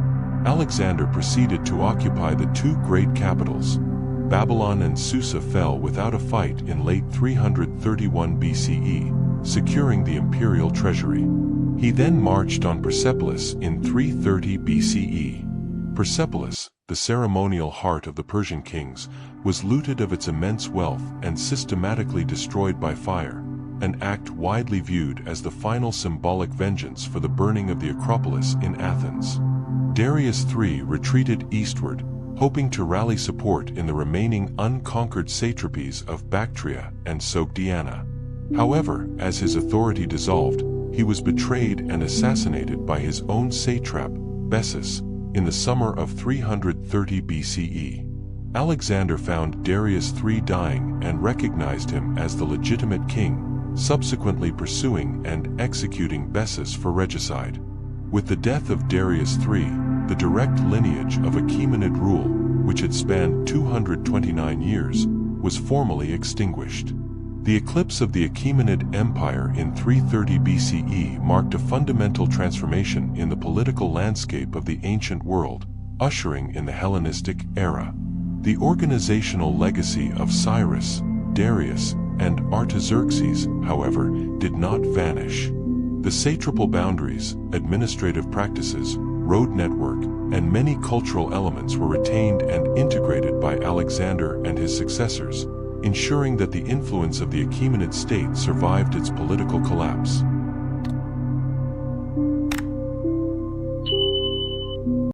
Alexander proceeded to occupy the two great capitals. Babylon and Susa fell without a fight in late 331 BCE, securing the imperial treasury. He then marched on Persepolis in 330 BCE. Persepolis, the ceremonial heart of the Persian kings, was looted of its immense wealth and systematically destroyed by fire, an act widely viewed as the final symbolic vengeance for the burning of the Acropolis in Athens. Darius III retreated eastward, hoping to rally support in the remaining unconquered satrapies of Bactria and Sogdiana. However, as his authority dissolved, he was betrayed and assassinated by his own satrap, Bessus, in the summer of 330 BCE. Alexander found Darius III dying and recognized him as the legitimate king, subsequently pursuing and executing Bessus for regicide. With the death of Darius III, the direct lineage of Achaemenid rule, which had spanned 229 years, was formally extinguished. The eclipse of the Achaemenid Empire in 330 BCE marked a fundamental transformation in the political landscape of the ancient world, ushering in the Hellenistic era. The organizational legacy of Cyrus, Darius, and Artaxerxes, however, did not vanish. The satrapal boundaries, administrative practices, road network, and many cultural elements were retained and integrated by Alexander and his successors, ensuring that the influence of the Achaemenid state survived its political collapse.